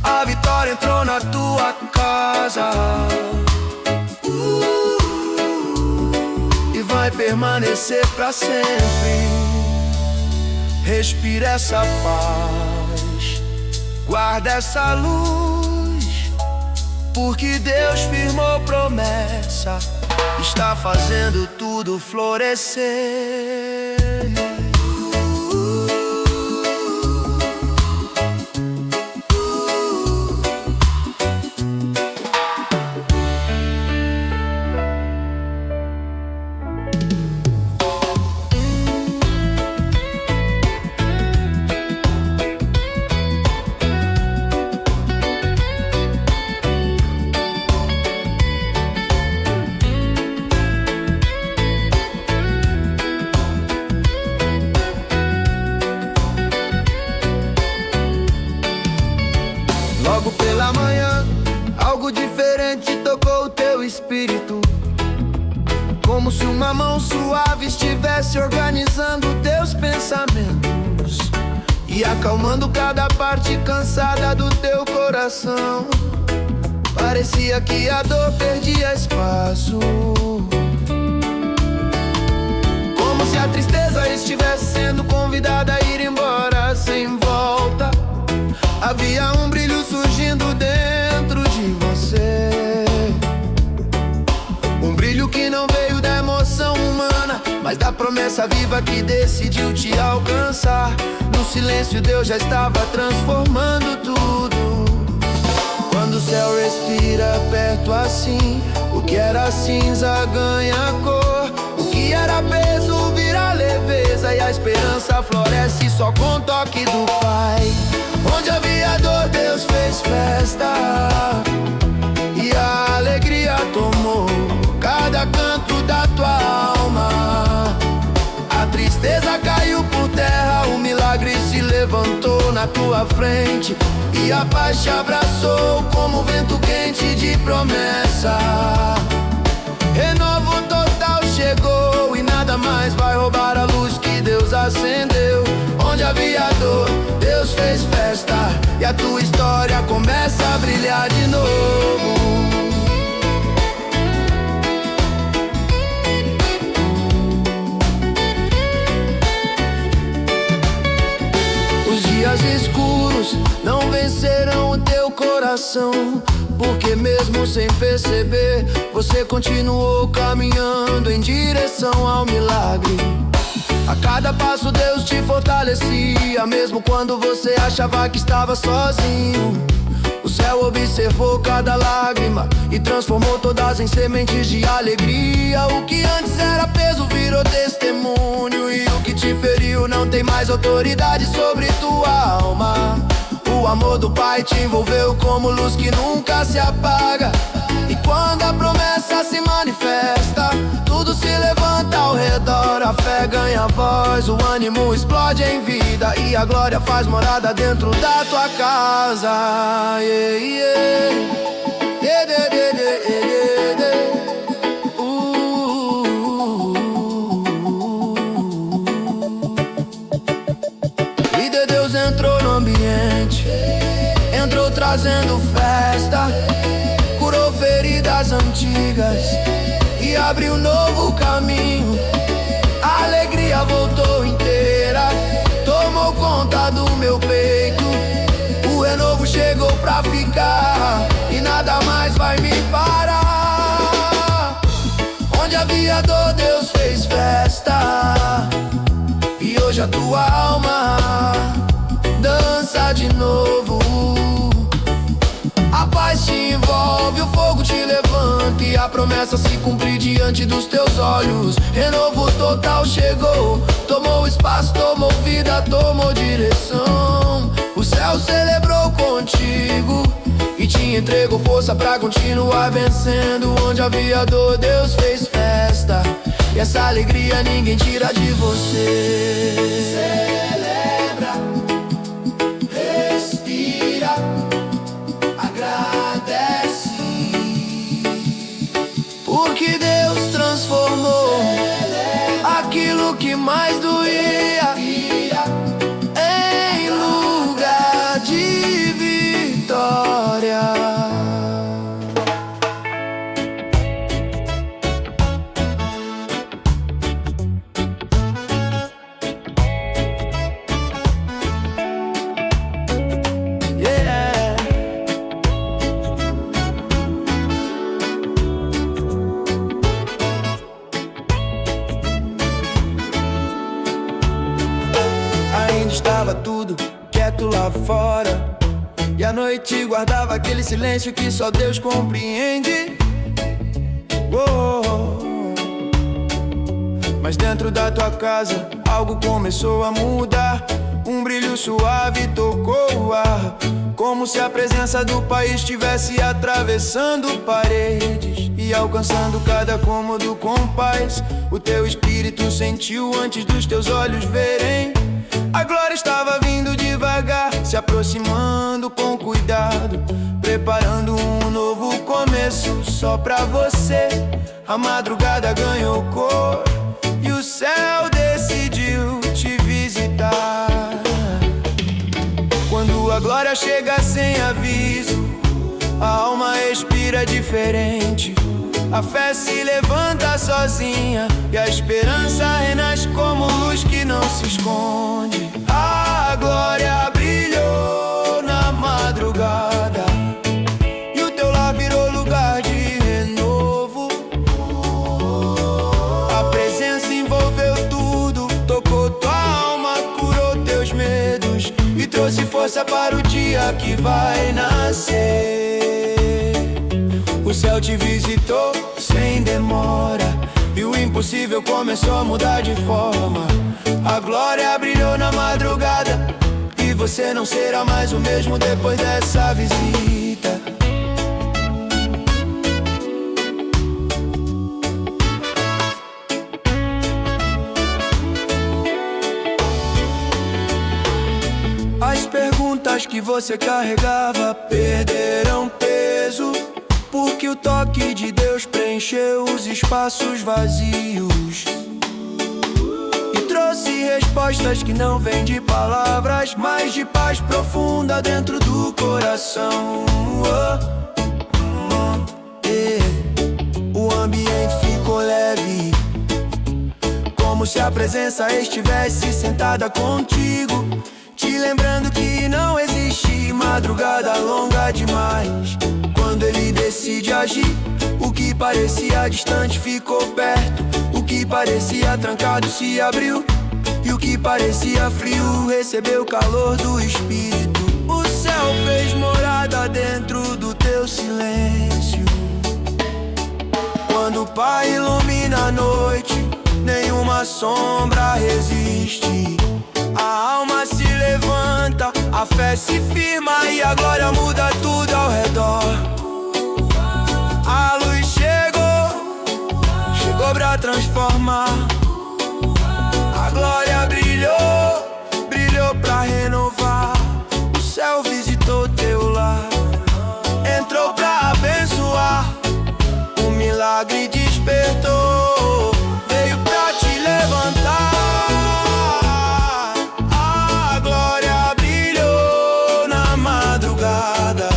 A vitória entrou na tua casa, e vai permanecer pra sempre. Respira essa paz, guarda essa luz, porque Deus firmou promessa. está fazendo tudo florescer. Logo pela manhã, algo diferente tocou o teu espírito, como se uma mão suave estivesse organizando teus pensamentos e acalmando cada parte cansada do teu coração. Parecia que a dor perdia espaço, como se a tristeza estivesse sendo convidada a ir embora sem volta. Havia um brilho surgindo dentro de você, um brilho que não veio da emoção humana, mas da promessa viva que decidiu te alcançar. No silêncio Deus já estava transformando tudo. Quando o céu respira perto assim, o que era cinza ganha cor, o que era peso vira leveza, e a esperança floresce só com o toque do Pai. Onde havia dor, Deus fez festa, e a alegria tomou cada canto da tua alma. A tristeza caiu por terra, o milagre se levantou na tua frente, e a paz te abraçou como vento quente de promessa. Renovo total chegou, e nada mais vai roubar a luz que Deus acendeu. Onde havia dor, Deus fez festa, e a tua história começa a brilhar de novo. Os dias escuros não vencerão o teu coração, porque mesmo sem perceber, você continuou caminhando em direção ao milagre. A cada passo Deus te fortalecia, mesmo quando você achava que estava sozinho. O céu observou cada lágrima e transformou todas em sementes de alegria. O que antes era peso virou testemunho, e o que te feriu não tem mais autoridade sobre tua alma. O amor do Pai te envolveu como luz que nunca se apaga, e quando a promessa se manifesta, tudo se levanta ao redor. A fé ganha voz, o ânimo explode em vida, e a glória faz morada dentro da tua casa. Yeah, yeah. Yeah, yeah, yeah, yeah, yeah, yeah. E de Deus entrou no ambiente, entrou trazendo festa, curou feridas antigas e abriu novo caminho. A alegria voltou inteira, tomou conta do meu peito. O renovo chegou pra ficar, e nada mais vai me parar. Onde havia dor, Deus fez festa, e hoje a tua alma dança de novo. A paz te envolve, o fogo te levanta, e a promessa se cumpre diante dos teus olhos. Renovo total chegou, tomou espaço, tomou vida, tomou direção. O céu celebrou contigo e te entregou força pra continuar vencendo. Onde havia dor, Deus fez festa, e essa alegria ninguém tira de você. Celebra, respira, agradece, porque Deus transformou aquilo que mais doía em lugar de vitória. fora, e a noite guardava aquele silêncio que só Deus compreende. Oh. Mas dentro da tua casa algo começou a mudar. Um brilho suave tocou o ar, como se a presença do Pai estivesse atravessando paredes e alcançando cada cômodo com paz. O teu espírito sentiu antes dos teus olhos verem. A glória estava vindo devagar, se aproximando com cuidado, preparando um novo começo só pra você. A madrugada ganhou cor e o céu decidiu te visitar. Quando a glória chega sem aviso, a alma expira diferente. A fé se levanta sozinha e a esperança renasce como luz que não se esconde. A glória brilhou na madrugada e o teu lar virou lugar de renovo. A presença envolveu tudo, tocou tua alma, curou teus medos e trouxe força para o dia que vai nascer. O céu te visitou sem demora e o impossível começou a mudar de forma. A glória brilhou na madrugada e você não será mais o mesmo depois dessa visita. As perguntas que você carregava perderam peso, porque o toque de Deus preencheu os espaços vazios e trouxe respostas que não vêm de palavras, mas de paz profunda dentro do coração. O ambiente ficou leve, como se a presença estivesse sentada contigo, te lembrando que não existe madrugada longa demais. Quando ele decide agir, o que parecia distante ficou perto, o que parecia trancado se abriu, e o que parecia frio recebeu o calor do Espírito. O céu fez morada dentro do teu silêncio. Quando o Pai ilumina a noite, nenhuma sombra resiste. A alma se levanta, a fé se firma e a glória muda tudo ao redor. A luz chegou pra transformar. A glória brilhou pra renovar. O céu visitou teu lar, entrou pra abençoar. O milagre despertou, veio pra te levantar. A glória brilhou na madrugada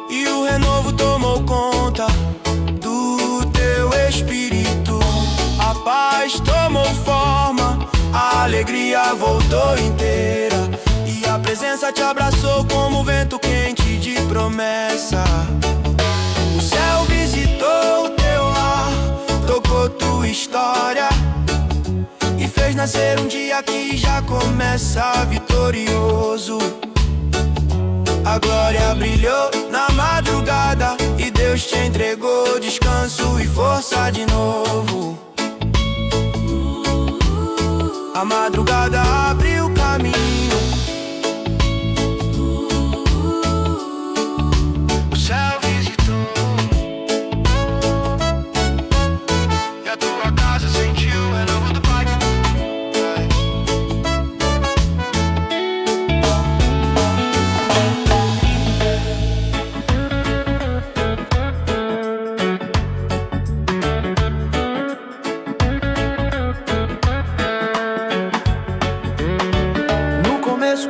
e o renovo tomou conta do teu espírito. A paz tomou forma, a alegria voltou inteira e a presença te abraçou como vento quente de promessa. O céu visitou o teu lar, tocou tua história e fez nascer um dia que já começa vitorioso. A glória brilhou na madrugada e Deus te entregou descanso e força de novo. A madrugada abriu o caminho. O céu visitou e a tua casa sentiu o renovo do Pai.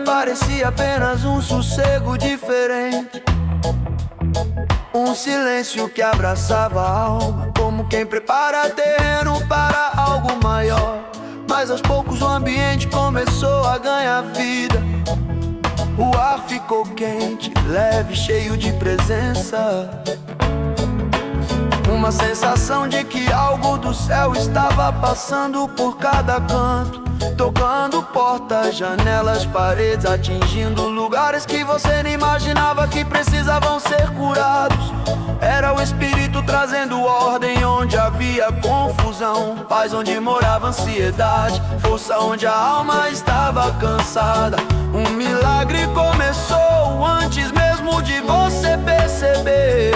Parecia apenas um sossego diferente, um silêncio que abraçava a alma, como quem prepara terreno para algo maior. Mas aos poucos o ambiente começou a ganhar vida. O ar ficou quente, leve, cheio de presença. Uma sensação de que algo do céu estava passando por cada canto. tocando portas, janelas, paredes, atingindo lugares que você nem imaginava que precisavam ser curados. Era o Espírito trazendo ordem onde havia confusão, paz onde morava ansiedade, força onde a alma estava cansada. Um milagre começou antes mesmo de você perceber.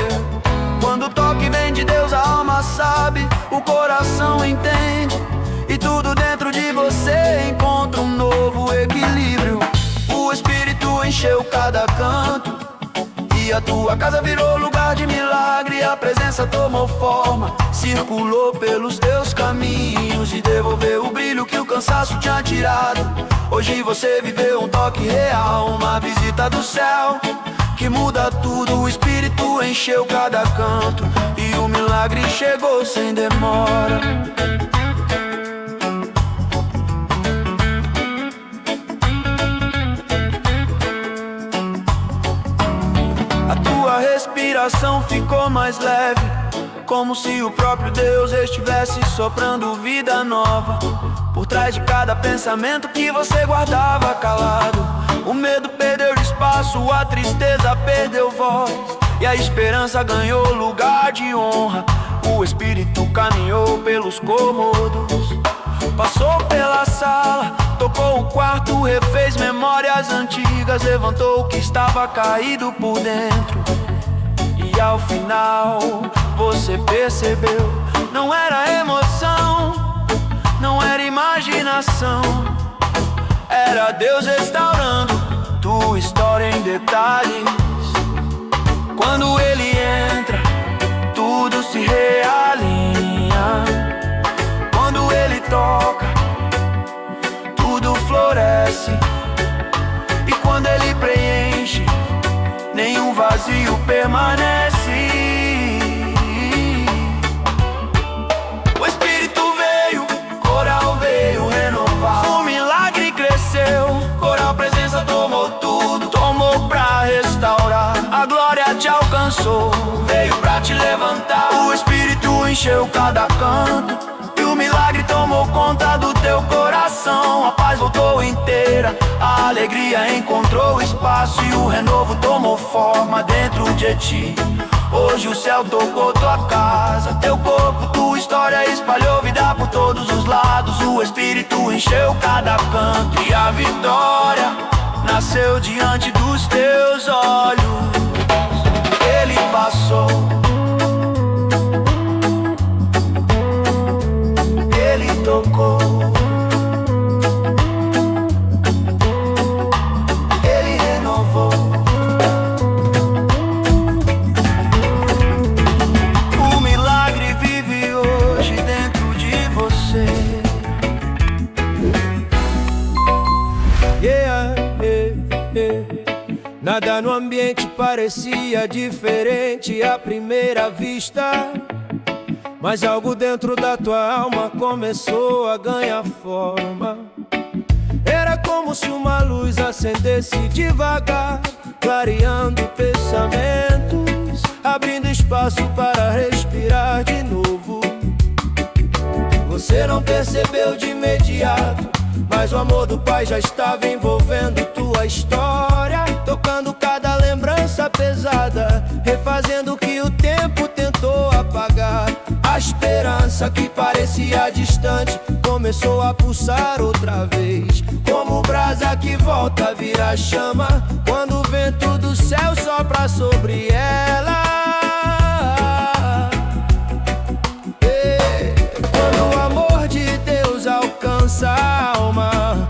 Quando o toque vem de Deus, a alma sabe, o coração entende, e tudo dentro de você encontra um novo equilíbrio. O Espírito encheu cada canto, e a tua casa virou lugar de milagre. A presença tomou forma, circulou pelos teus caminhos e devolveu o brilho que o cansaço tinha tirado. Hoje você viveu um toque real, uma visita do céu que muda tudo. O Espírito encheu cada canto e o milagre chegou sem demora. A tua respiração ficou mais leve, como se o próprio Deus estivesse soprando vida nova. Por trás de cada pensamento que você guardava calado, o medo perdeu espaço, a tristeza perdeu voz, e a esperança ganhou lugar de honra. O Espírito caminhou pelos cômodos, passou pela sala, tocou o quarto, refez memórias antigas, levantou o que estava caído por dentro. E ao final você percebeu, não era emoção, não era imaginação, era Deus restaurando tua história em detalhes. Quando Ele entra, tudo se realinha. Quando Ele toca, tudo floresce. E quando Ele preenche, nenhum vazio permanece. O Espírito veio, coral veio renovar. O milagre cresceu, coral presença tomou tudo, tomou pra restaurar. A glória te alcançou, veio pra te levantar. O Espírito encheu cada canto e o milagre tomou conta do teu coração. A paz voltou inteira, a alegria encontrou espaço e o renovo tomou forma dentro de ti. Hoje o céu tocou tua casa, teu corpo, tua história espalhou vida por todos os lados. O Espírito encheu cada canto e a vitória nasceu diante dos teus olhos. Ele passou, Ele tocou, Ele renovou. O milagre vive hoje dentro de você. Nada no ambiente parecia diferente à primeira vista, mas algo dentro da tua alma começou a ganhar forma. Era como se uma luz acendesse devagar, clareando pensamentos, abrindo espaço para respirar de novo. Você não percebeu de imediato, mas o amor do Pai já estava envolvendo tua história, tocando cada lembrança pesada, refazendo o que o tempo tentou apagar. A esperança que parecia distante começou a pulsar outra vez, como brasa que volta a virar chama quando o vento do céu sopra sobre ela. Quando o amor de Deus alcança a alma,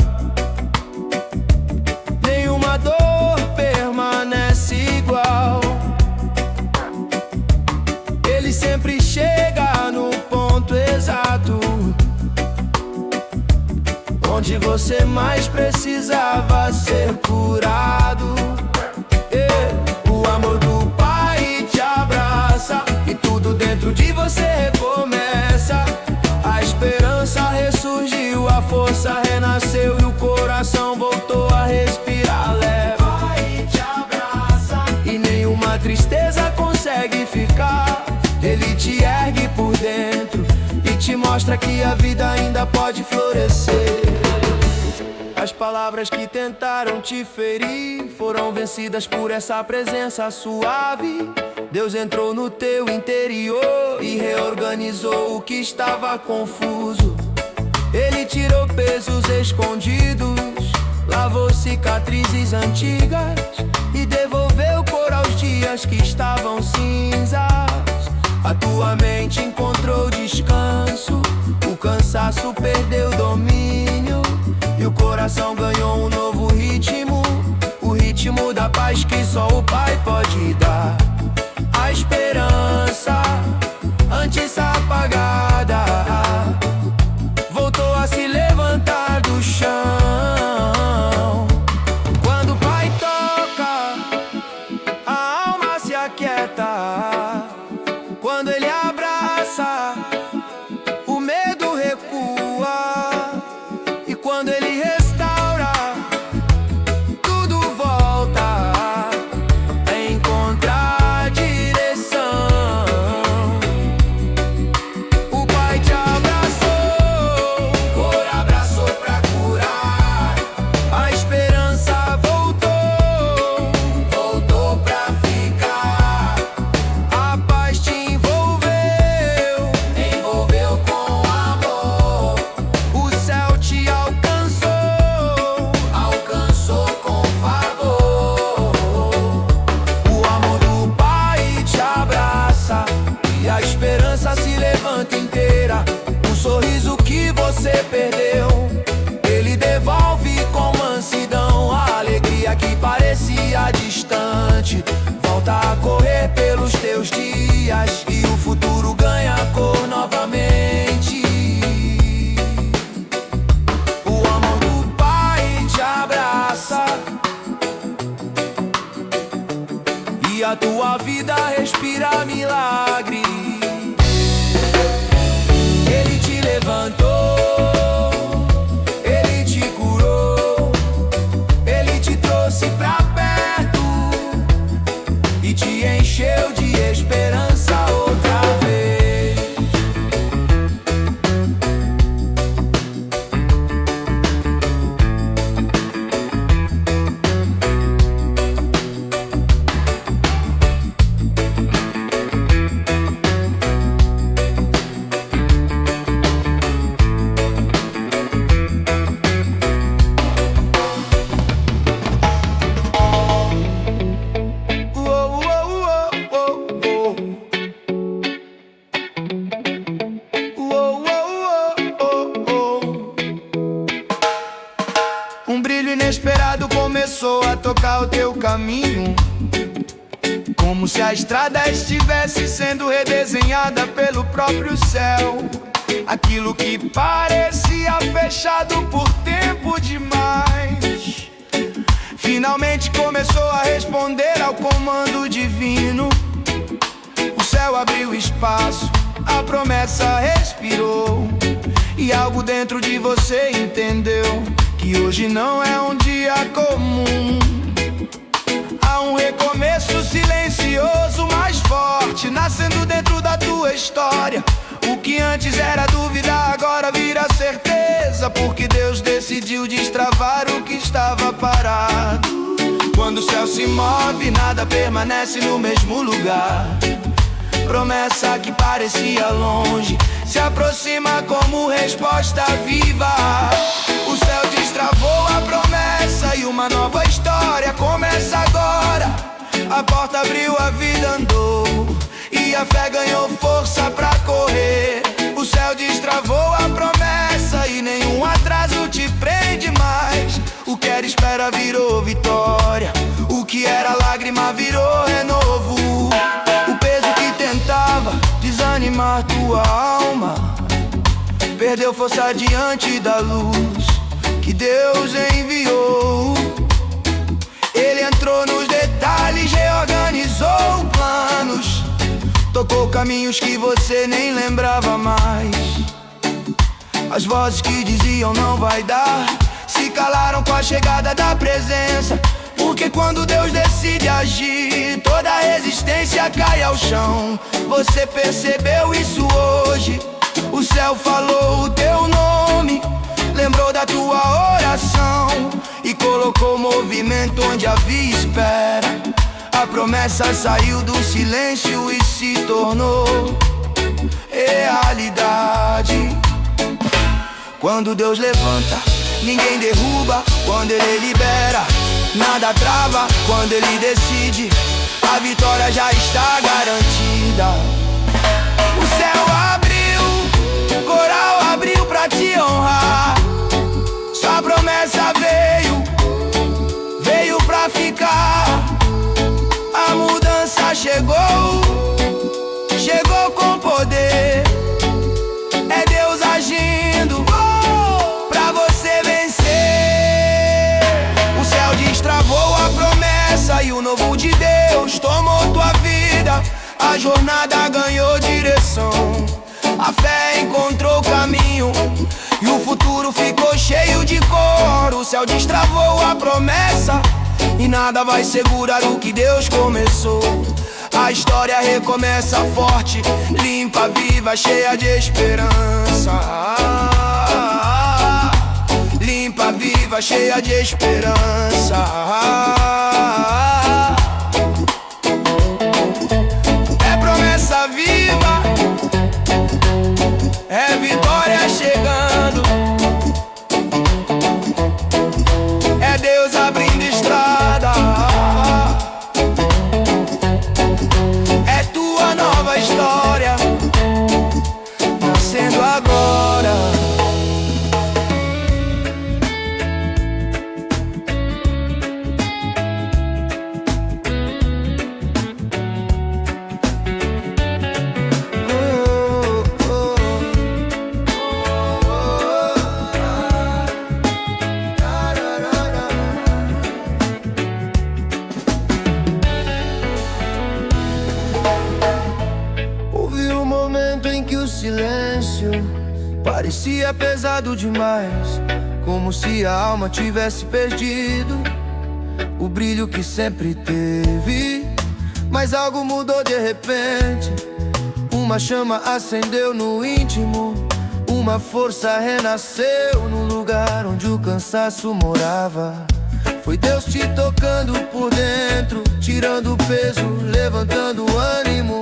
nenhuma dor permanece igual. Ele sempre chega no ponto exato, onde você mais precisava ser curado. O amor do Pai te abraça e tudo dentro de você recomeça. A esperança ressurgiu, a força renasceu e o coração voltou a respirar leve. Pai te abraça e nenhuma tristeza consegue ficar. Ele te ergue por dentro e te mostra que a vida ainda pode florescer. As palavras que tentaram te ferir foram vencidas por essa presença suave. Deus entrou no teu interior e reorganizou o que estava confuso. Ele tirou pesos escondidos, lavou cicatrizes antigas e devolveu cor aos dias que estavam cinzas. A tua mente encontrou descanso, o cansaço perdeu domínio e o coração ganhou um novo ritmo, o ritmo da paz que só o Pai pode dar. A esperança, antes apagada, voltou a se levantar do chão. Quando o Pai toca, a alma se aquieta. Quando Ele abraça, o medo recua. E quando Ele restaura, tudo volta a encontrar direção. O Pai te abraçou, cor abraçou pra curar. A esperança voltou, voltou pra ficar. A paz te envolveu, envolveu com amor. O céu te alcançou, alcançou com favor. O amor do Pai te abraça e a esperança se levanta inteira. O sorriso que você perdeu, Ele devolve com mansidão. A alegria que parecia distante volta a correr pelos teus dias e o futuro ganha cor novamente. O amor do Pai te abraça e a tua vida respira milagre. Ele te levantou, Ele te curou, Ele te trouxe pra perto e te encheu de esperança outra vez. Um brilho inesperado começou a tocar o teu caminho, como se a estrada estivesse sendo redesenhada pelo próprio céu. Aquilo que parecia fechado por tempo demais finalmente começou a responder ao comando divino. O céu abriu espaço, a promessa respirou e algo dentro de você entendeu que hoje não é um dia comum. Há um recomeço silencioso mais forte nascendo dentro da tua história. O que antes era dúvida agora vira certeza, porque Deus decidiu destravar o que estava parado. Quando o céu se move, nada permanece no mesmo lugar. Promessa que parecia longe se aproxima como resposta viva. O céu destravou a promessa e uma nova história começa agora. A porta abriu, a vida andou e a fé ganhou força pra correr. O céu destravou a promessa e nenhum atraso te prende mais. O que era espera virou vitória, o que era lágrima virou renovo. O peso que tentava desanimar tua alma perdeu força diante da luz que Deus enviou. Ele entrou nos detalhes, reorganizou planos, tocou caminhos que você nem lembrava mais. As vozes que diziam não vai dar se calaram com a chegada da presença, porque quando Deus decide agir, toda a resistência cai ao chão. Você percebeu isso hoje? O céu falou o teu nome, lembrou da tua oração. Davi espera. A promessa saiu do silêncio e se tornou realidade. Quando Deus levanta, ninguém derruba. Quando Ele libera, nada trava. Quando Ele decide, a vitória já está garantida. O céu abriu, o coral abriu pra te honrar. Sua promessa veio pra ficar. A mudança chegou com poder. É Deus agindo pra você vencer. O céu destravou a promessa e o novo de Deus tomou tua vida. A jornada ganhou direção, a fé encontrou caminho e o futuro ficou cheio de cor. O céu destravou a promessa e nada vai segurar o que Deus começou. A história recomeça forte, limpa, viva, cheia de esperança. Limpa, viva, cheia de esperança. É promessa viva, é vitória chegando. É Deus abrindo estrada. É tua nova história nascendo agora. Silêncio parecia pesado demais, como se a alma tivesse perdido o brilho que sempre teve. Mas algo mudou de repente. Uma chama acendeu no íntimo, uma força renasceu no lugar onde o cansaço morava. Foi Deus te tocando por dentro, tirando o peso, levantando o ânimo,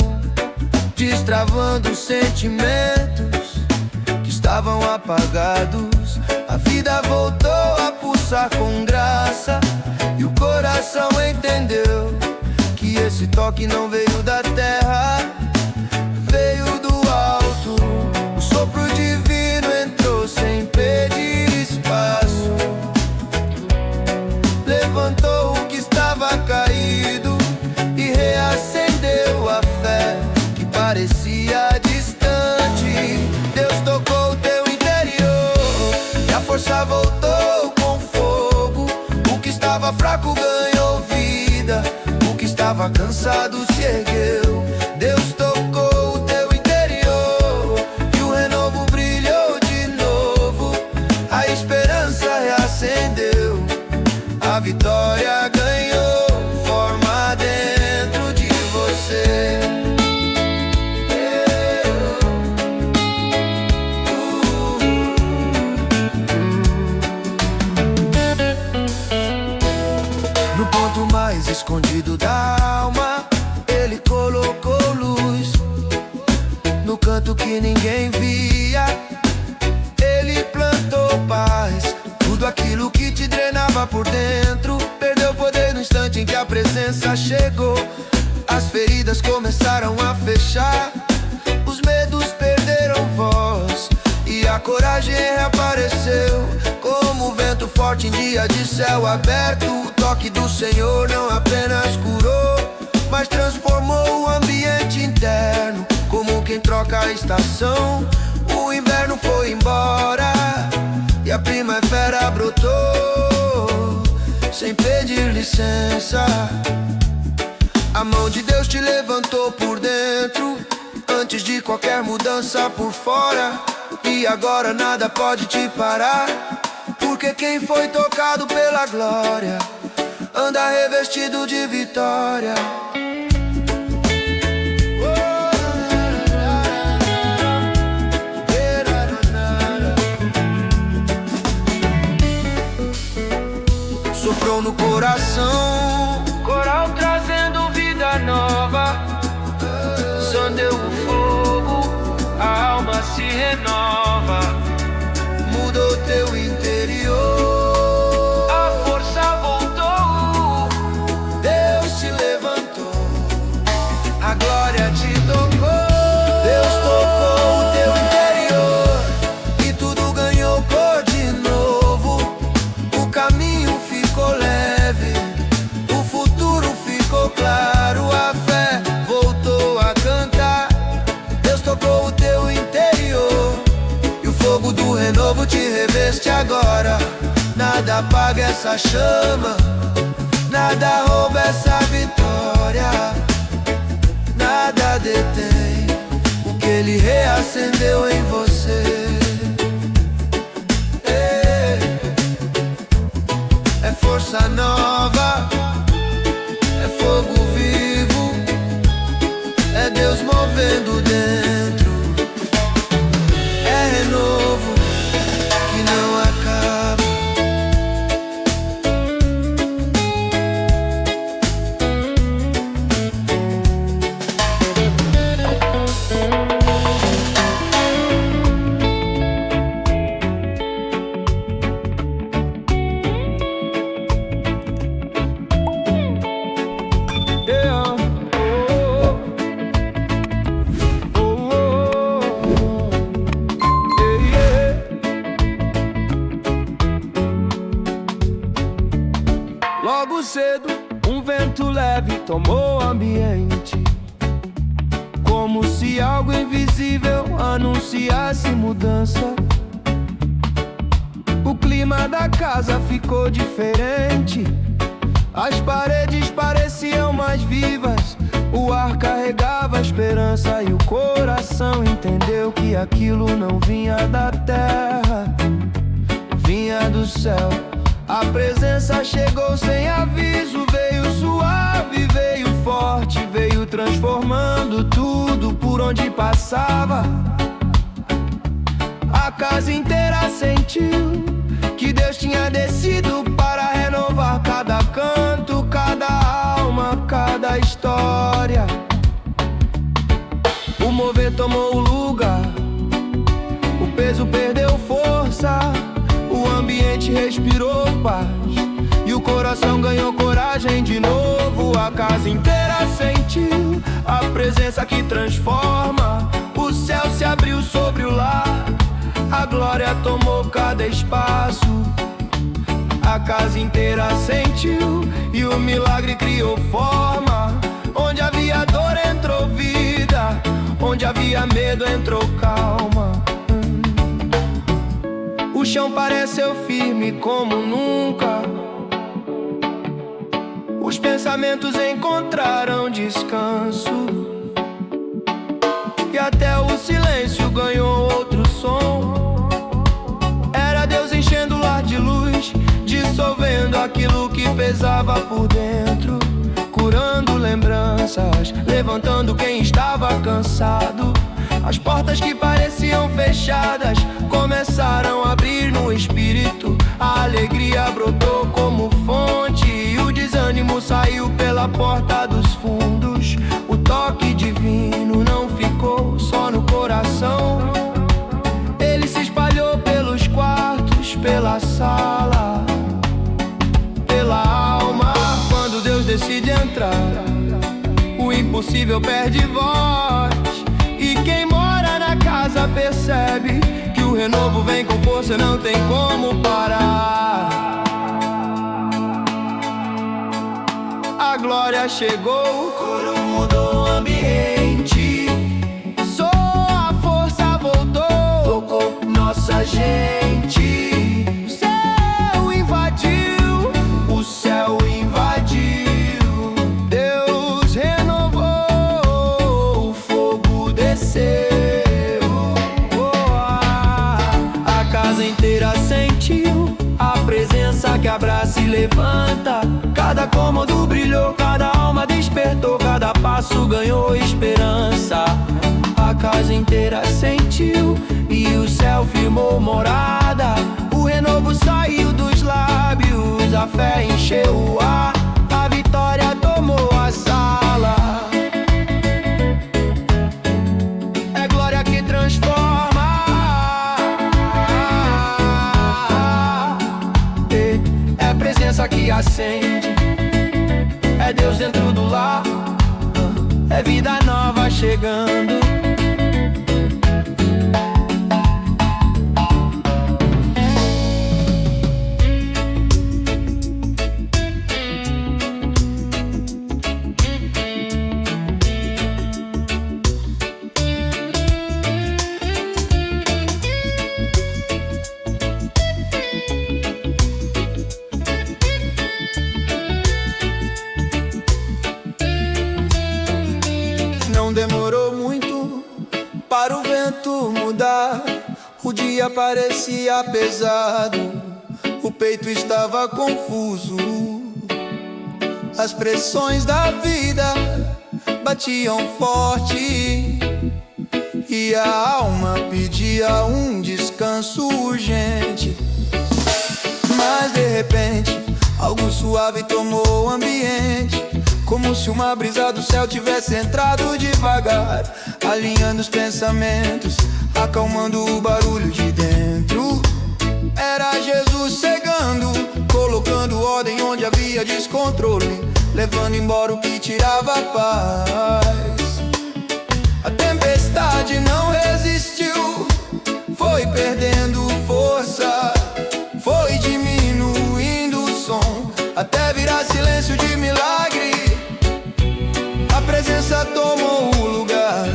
destravando sentimentos que estavam apagados. A vida voltou a pulsar com graça e o coração entendeu que esse toque não veio da terra, veio do alto. O sopro divino entrou sem pedir espaço, levantou o que estava caído e reacendeu a fé que parecia distante. Deus tocou o teu interior e a força voltou com fogo. O que estava fraco ganhou vida, o que estava cansado se ergueu. Deus tocou o teu interior e o renovo brilhou de novo. A esperança reacendeu, a vitória ganhou forma dentro de você. No ponto mais escondido da alma, Ele colocou luz. No canto que ninguém via, Ele plantou paz. Tudo aquilo que te drenava por dentro perdeu poder no instante em que a presença chegou. As feridas começaram a fechar, os medos perderam voz e a coragem reapareceu. Como o vento forte em dia de céu aberto, o toque do Senhor não apenas curou, mas transformou o ambiente interno. Como quem troca a estação, o inverno foi embora e a primavera brotou sem pedir licença. A mão de Deus te levantou por dentro antes de qualquer mudança por fora, e agora nada pode te parar, porque quem foi tocado pela glória anda revestido de vitória. Soprou entrou no coração. Coral trazendo vida nova. Acendeu o fogo, a alma se renova. Mudou teu interior, A força voltou, Deus te levantou, a glória te tocou. Deus tocou o teu interior e tudo ganhou cor de novo. O caminho ficou leve, o futuro ficou claro. A fé voltou a cantar. Deus tocou o teu interior e o fogo do renovo te reveste agora. Nada apaga essa chama, nada rouba essa vitória, nada detém o que Ele reacendeu em você. É força nova, é fogo vivo, é Deus movendo dentro, é renovo que não acaba. Logo cedo, um vento leve tomou o ambiente, como se algo invisível anunciasse mudança. O clima da casa ficou diferente, as paredes pareciam mais vivas, o ar carregava esperança e o coração entendeu que aquilo não vinha da terra, vinha do céu. A presença chegou sem aviso, veio suave, veio forte, veio transformando tudo por onde passava. A casa inteira sentiu que Deus tinha descido para renovar cada canto, cada alma, cada história. O mover tomou o lugar, o peso perdeu força, o ambiente respirou paz e o coração ganhou coragem de novo. A casa inteira sentiu a presença que transforma, o céu se abriu sobre o lar, a glória tomou cada espaço. A casa inteira sentiu e o milagre criou forma. Onde havia dor entrou vida, onde havia medo entrou calma. O chão pareceu firme como nunca, os pensamentos encontraram descanso, e até o silêncio ganhou outro som. Era Deus enchendo o lar de luz, dissolvendo aquilo que pesava por dentro, curando lembranças, levantando quem estava cansado. As portas que pareciam fechadas começaram a abrir no espírito. A alegria brotou como fonte e o desânimo saiu pela porta dos fundos. O toque divino não ficou só no coração, ele se espalhou pelos quartos, pela sala, pela alma. Quando Deus decide entrar, o impossível perde voz, e quem mora na casa percebe que o renovo vem com força, não tem como parar. A glória chegou, o coro mudou o ambiente, só a força voltou, tocou nossa gente. O céu invadiu, o céu invadiu, Deus renovou, o fogo desceu. A casa inteira sentiu a presença que abraça e levanta. Cada cômodo brilhou, cada alma despertou, cada passo ganhou esperança. A casa inteira sentiu e o céu firmou morada. O renovo saiu dos lábios, Jesus a fé encheu o ar, a vitória tomou a sala. É glória que transforma, é presença que acende, é Deus dentro do lar, é vida nova chegando. Não demorou muito para o vento mudar. O dia parecia pesado, o peito estava confuso. As pressões da vida batiam forte e a alma pedia um descanso urgente. Mas de repente, algo suave tomou o ambiente, como se uma brisa do céu tivesse entrado devagar, alinhando os pensamentos, acalmando o barulho de dentro. Era Jesus chegando, colocando ordem onde havia descontrole, levando embora o que tirava a paz. A tempestade não resistiu, foi perdendo força, foi diminuindo o som, até virar silêncio de milagre. A presença tomou o lugar,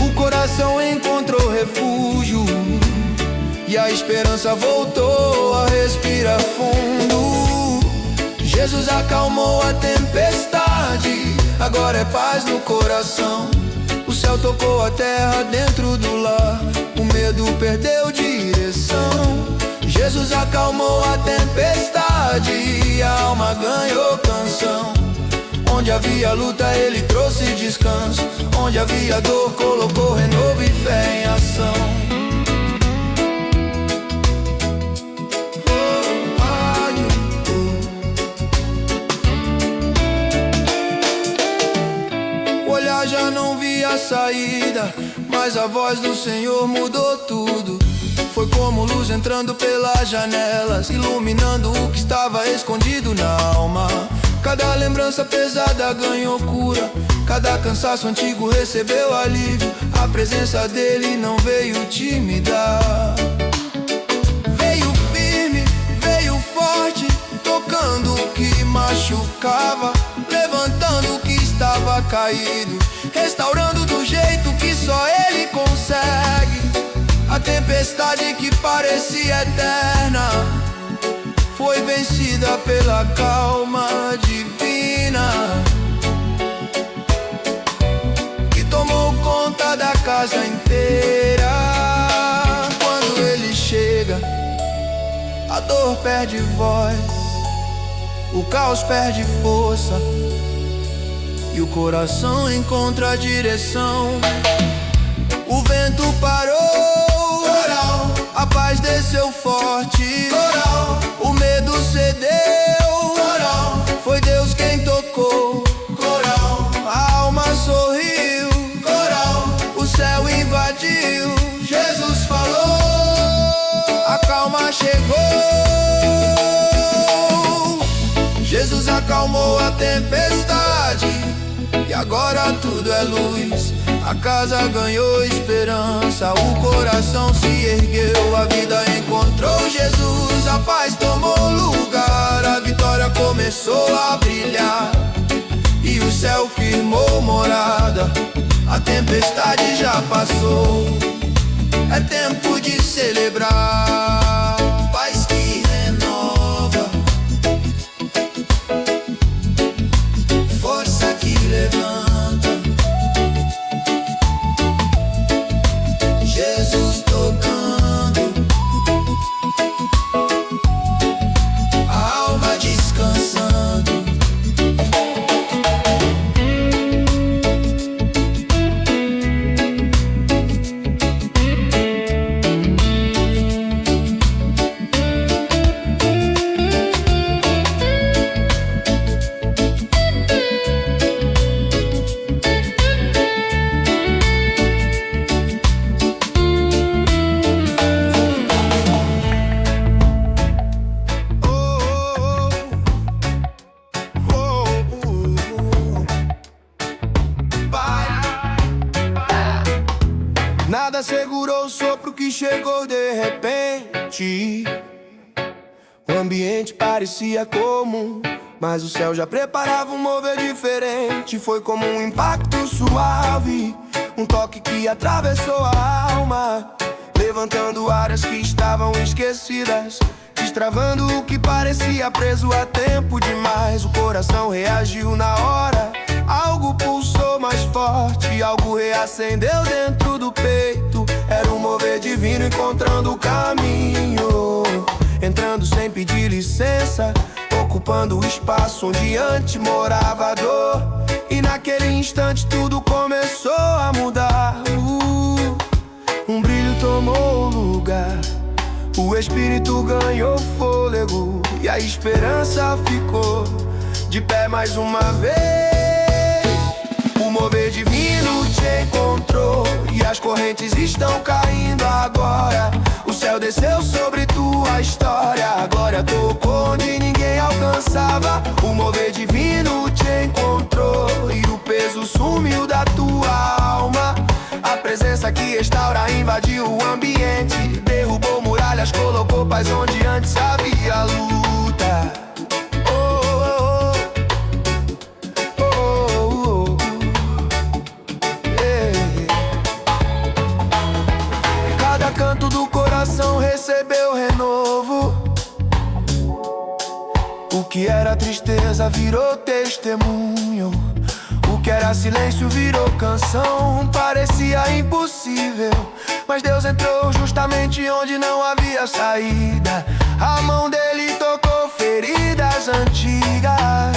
o coração encontrou refúgio e a esperança voltou a respirar fundo. Jesus acalmou a tempestade, agora é paz no coração. O céu tocou a terra dentro do lar, o medo perdeu direção. Jesus acalmou a tempestade e a alma ganhou canção. Onde havia luta, ele trouxe descanso. Onde havia dor, colocou renovo e fé em ação. O olhar já não via saída, mas a voz do Senhor mudou tudo. Foi como luz entrando pelas janelas, iluminando o que estava escondido na alma. Cada lembrança pesada ganhou cura, cada cansaço antigo recebeu alívio. A presença dele não veio tímida, veio firme, veio forte, tocando o que machucava, levantando o que estava caído, restaurando do jeito que só ele consegue. A tempestade que parecia eterna foi vencida pela calma divina, que tomou conta da casa inteira. Quando ele chega, a dor perde voz, o caos perde força e o coração encontra direção. O vento parou, coral, a paz desceu forte, coral, o medo cedeu, coral, foi Deus quem tocou, coral, a alma sorriu, coral, o céu invadiu. Jesus falou, a calma chegou. Jesus acalmou a tempestade e agora tudo é luz. A casa ganhou esperança, o coração se ergueu, a vida encontrou Jesus, a paz tomou lugar, a vitória começou a brilhar e o céu firmou morada. A tempestade já passou, é tempo de celebrar. Paz que renova, força que levanta. Jesus tocando, a alma descansando. repente o ambiente parecia comum, mas o céu já preparava um mover diferente. Foi como um impacto suave, um toque que atravessou a alma, levantando áreas que estavam esquecidas, destravando o que parecia preso há tempo demais. O coração reagiu na hora, algo pulsou mais forte, algo reacendeu dentro do peito. Era um mover divino encontrando o caminho, entrando sem pedir licença, ocupando o espaço onde antes morava a dor. E naquele instante tudo começou a mudar. Um brilho tomou lugar, o espírito ganhou fôlego e a esperança ficou de pé mais uma vez. O mover divino te encontrou e as correntes estão caindo agora. O céu desceu sobre tua história, a glória tocou onde ninguém alcançava. O mover divino te encontrou e o peso sumiu da tua alma. A presença que restaura invadiu o ambiente, derrubou muralhas, colocou paz onde antes havia luta. Cada canto do coração recebeu renovo. O que era tristeza virou testemunho, o que era silêncio virou canção. Parecia impossível, mas Deus entrou justamente onde não havia saída. A mão dele tocou feridas antigas,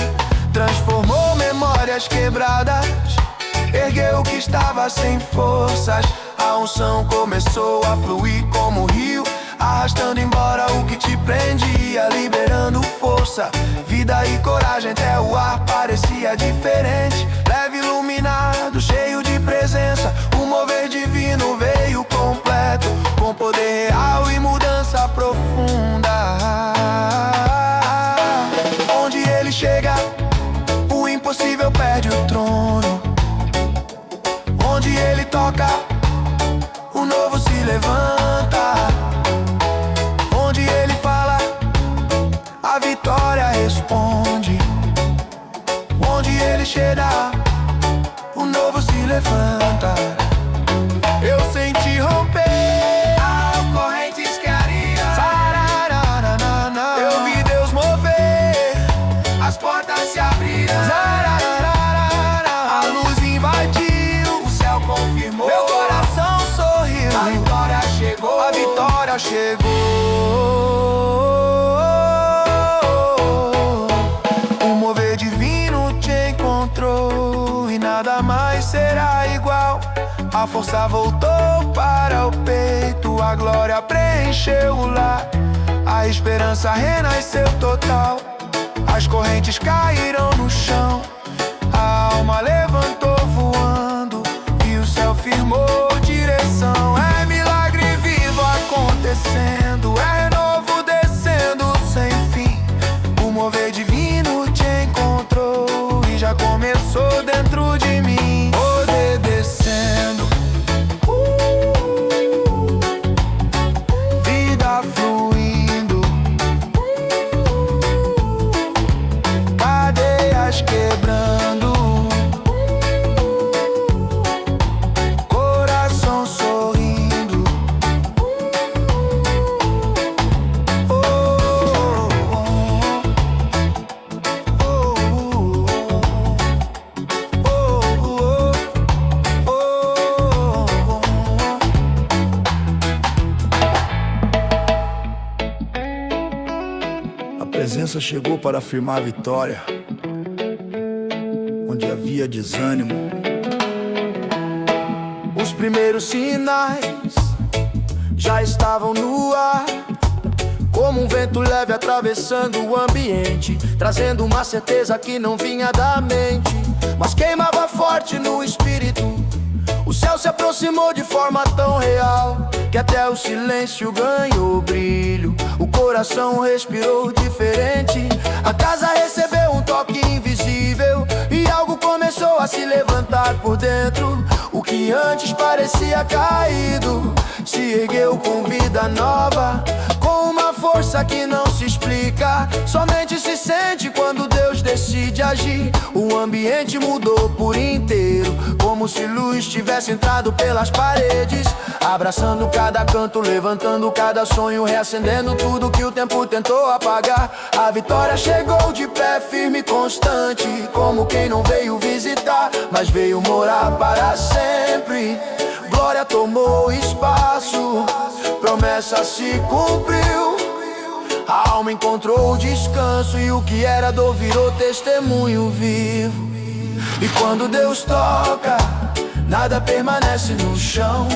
transformou memórias quebradas, ergueu o que estava sem forças. A unção começou a fluir como um rio, arrastando embora o que te prendia, liberando força, vida e coragem. Até o ar parecia diferente, leve, iluminado, cheio de presença. O mover divino veio completo, com poder real e mudança profunda. Onde ele chega, o impossível perde o trono. Onde ele toca, o novo se levanta. Onde ele fala, a vitória responde. Onde ele chega, o novo se levanta. Eu senti romper correntes que haria. Eu vi Deus mover, as portas se abriram. A luz invadiu, o céu confirmou. Meu coração sorriu, a vitória chegou. A vitória chegou. O mover divino te encontrou e nada mais será igual. A força voltou para o peito, a glória preencheu o lar. A esperança renasceu total, as correntes caíram no chão. A alma levantou voando e o céu firmou direção. É milagre vivo acontecendo, é renovo descendo sem fim. O mover divino te encontrou e já começou dentro de mim. Poder descendo, vida fluindo, cadeias quebrando, coração sorrindo. A presença chegou para afirmar a vitória onde havia desânimo. Os primeiros sinais já estavam no ar, como um vento leve atravessando o ambiente, trazendo uma certeza que não vinha da mente, mas queimava forte no espírito. O céu se aproximou de forma tão real que até o silêncio ganhou brilho. O coração respirou diferente, a casa recebeu um toque invisível e algo começou a se levantar por dentro. O que antes parecia caído se ergueu com vida nova, com uma força que não se explica, somente se sente quando Deus decide agir. O ambiente mudou por inteiro, como se luz tivesse entrado pelas paredes, abraçando cada canto, levantando cada sonho, reacendendo tudo que o tempo tentou apagar. A vitória chegou de pé firme e constante, como quem não veio visitar, mas veio morar para sempre. Glória tomou espaço, promessa se cumpriu, a alma encontrou descanso e o que era dor virou testemunho vivo. E quando Deus toca, nada permanece no chão.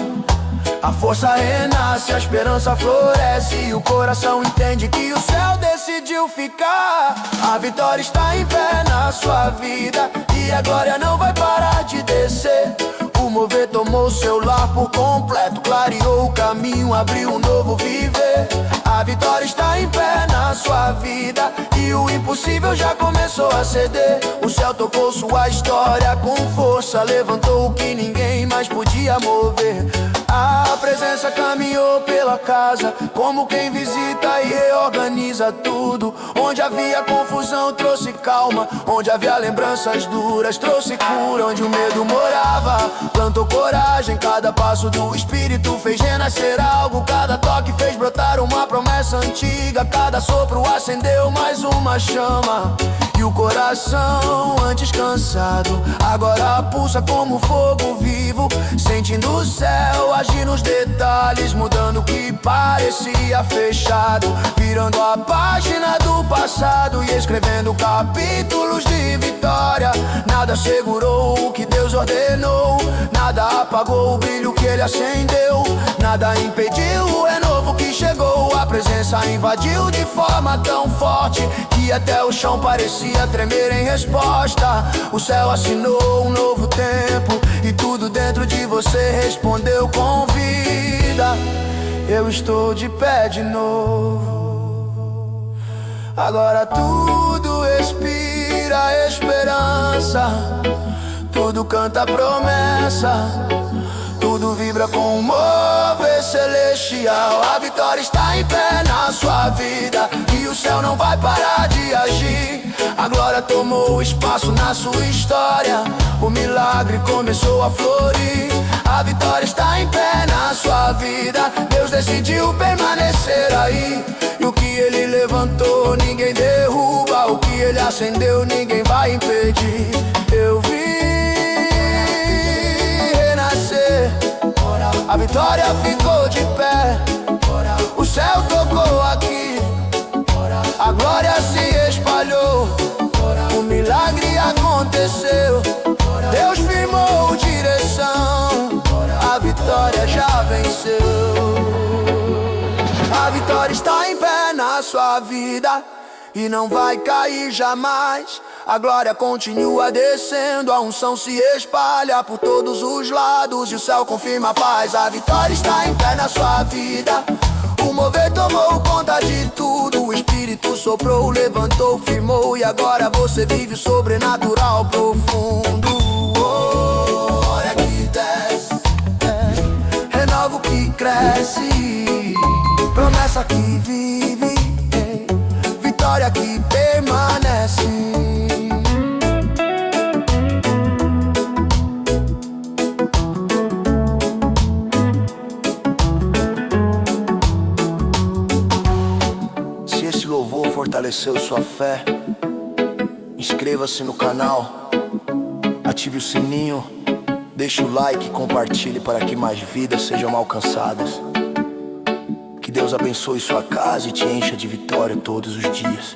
A força renasce, a esperança floresce e o coração entende que o céu decidiu ficar. A vitória está em pé na sua vida e a glória não vai parar de descer. O mover tomou seu lar por completo, clareou o caminho, abriu um novo viver. A vitória está em pé na sua vida e o impossível já começou a ceder. O céu tocou sua história com força, levantou o que ninguém mais podia mover. A presença caminhou pela casa, como quem visita e reorganiza tudo. Onde havia confusão trouxe calma, onde havia lembranças duras trouxe cura. Onde o medo morava, plantou coragem. Cada passo do Espírito fez renascer algo. Cada toque fez brotar uma promessa antiga. Cada sopro acendeu mais uma chama. E o coração, antes cansado, agora pulsa como fogo vivo, sentindo o céu agir nos detalhes, mudando o que parecia fechado, virando a página do passado e escrevendo capítulos de vitória. Nada segurou o que Deus ordenou, nada apagou o brilho que Ele acendeu, nada impediu o renovo que chegou. A presença invadiu de forma tão forte que até o chão parecia tremer em resposta. O céu assinou um novo tempo e tudo dentro de você respondeu com vida. Eu estou de pé de novo. Agora tudo respira esperança, tudo canta promessa, tudo vibra com um mover celestial. A vitória está em pé na sua vida e o céu não vai parar de agir. A glória tomou espaço na sua história, o milagre começou a florir. A vitória está em pé na sua vida, Deus decidiu permanecer aí. E o que Ele levantou ninguém derruba, o que Ele acendeu ninguém vai impedir. Eu vi renascer, a vitória ficou de pé, o céu tocou aqui, a glória se espalhou, o milagre aconteceu, Deus firmou direção, a vitória já venceu. A vitória está em pé na sua vida e não vai cair jamais. A glória continua descendo, a unção se espalha por todos os lados e o céu confirma a paz. A vitória está em pé na sua vida, o mover tomou conta de tudo. O Espírito soprou, levantou, firmou e agora você vive o sobrenatural profundo. Oh, olha que desce, renova o que cresce, promessa que vive, vitória que permanece. Se esse louvor fortaleceu sua fé, inscreva-se no canal, ative o sininho, deixe o like e compartilhe para que mais vidas sejam alcançadas. Que Deus abençoe sua casa e te encha de vitória todos os dias.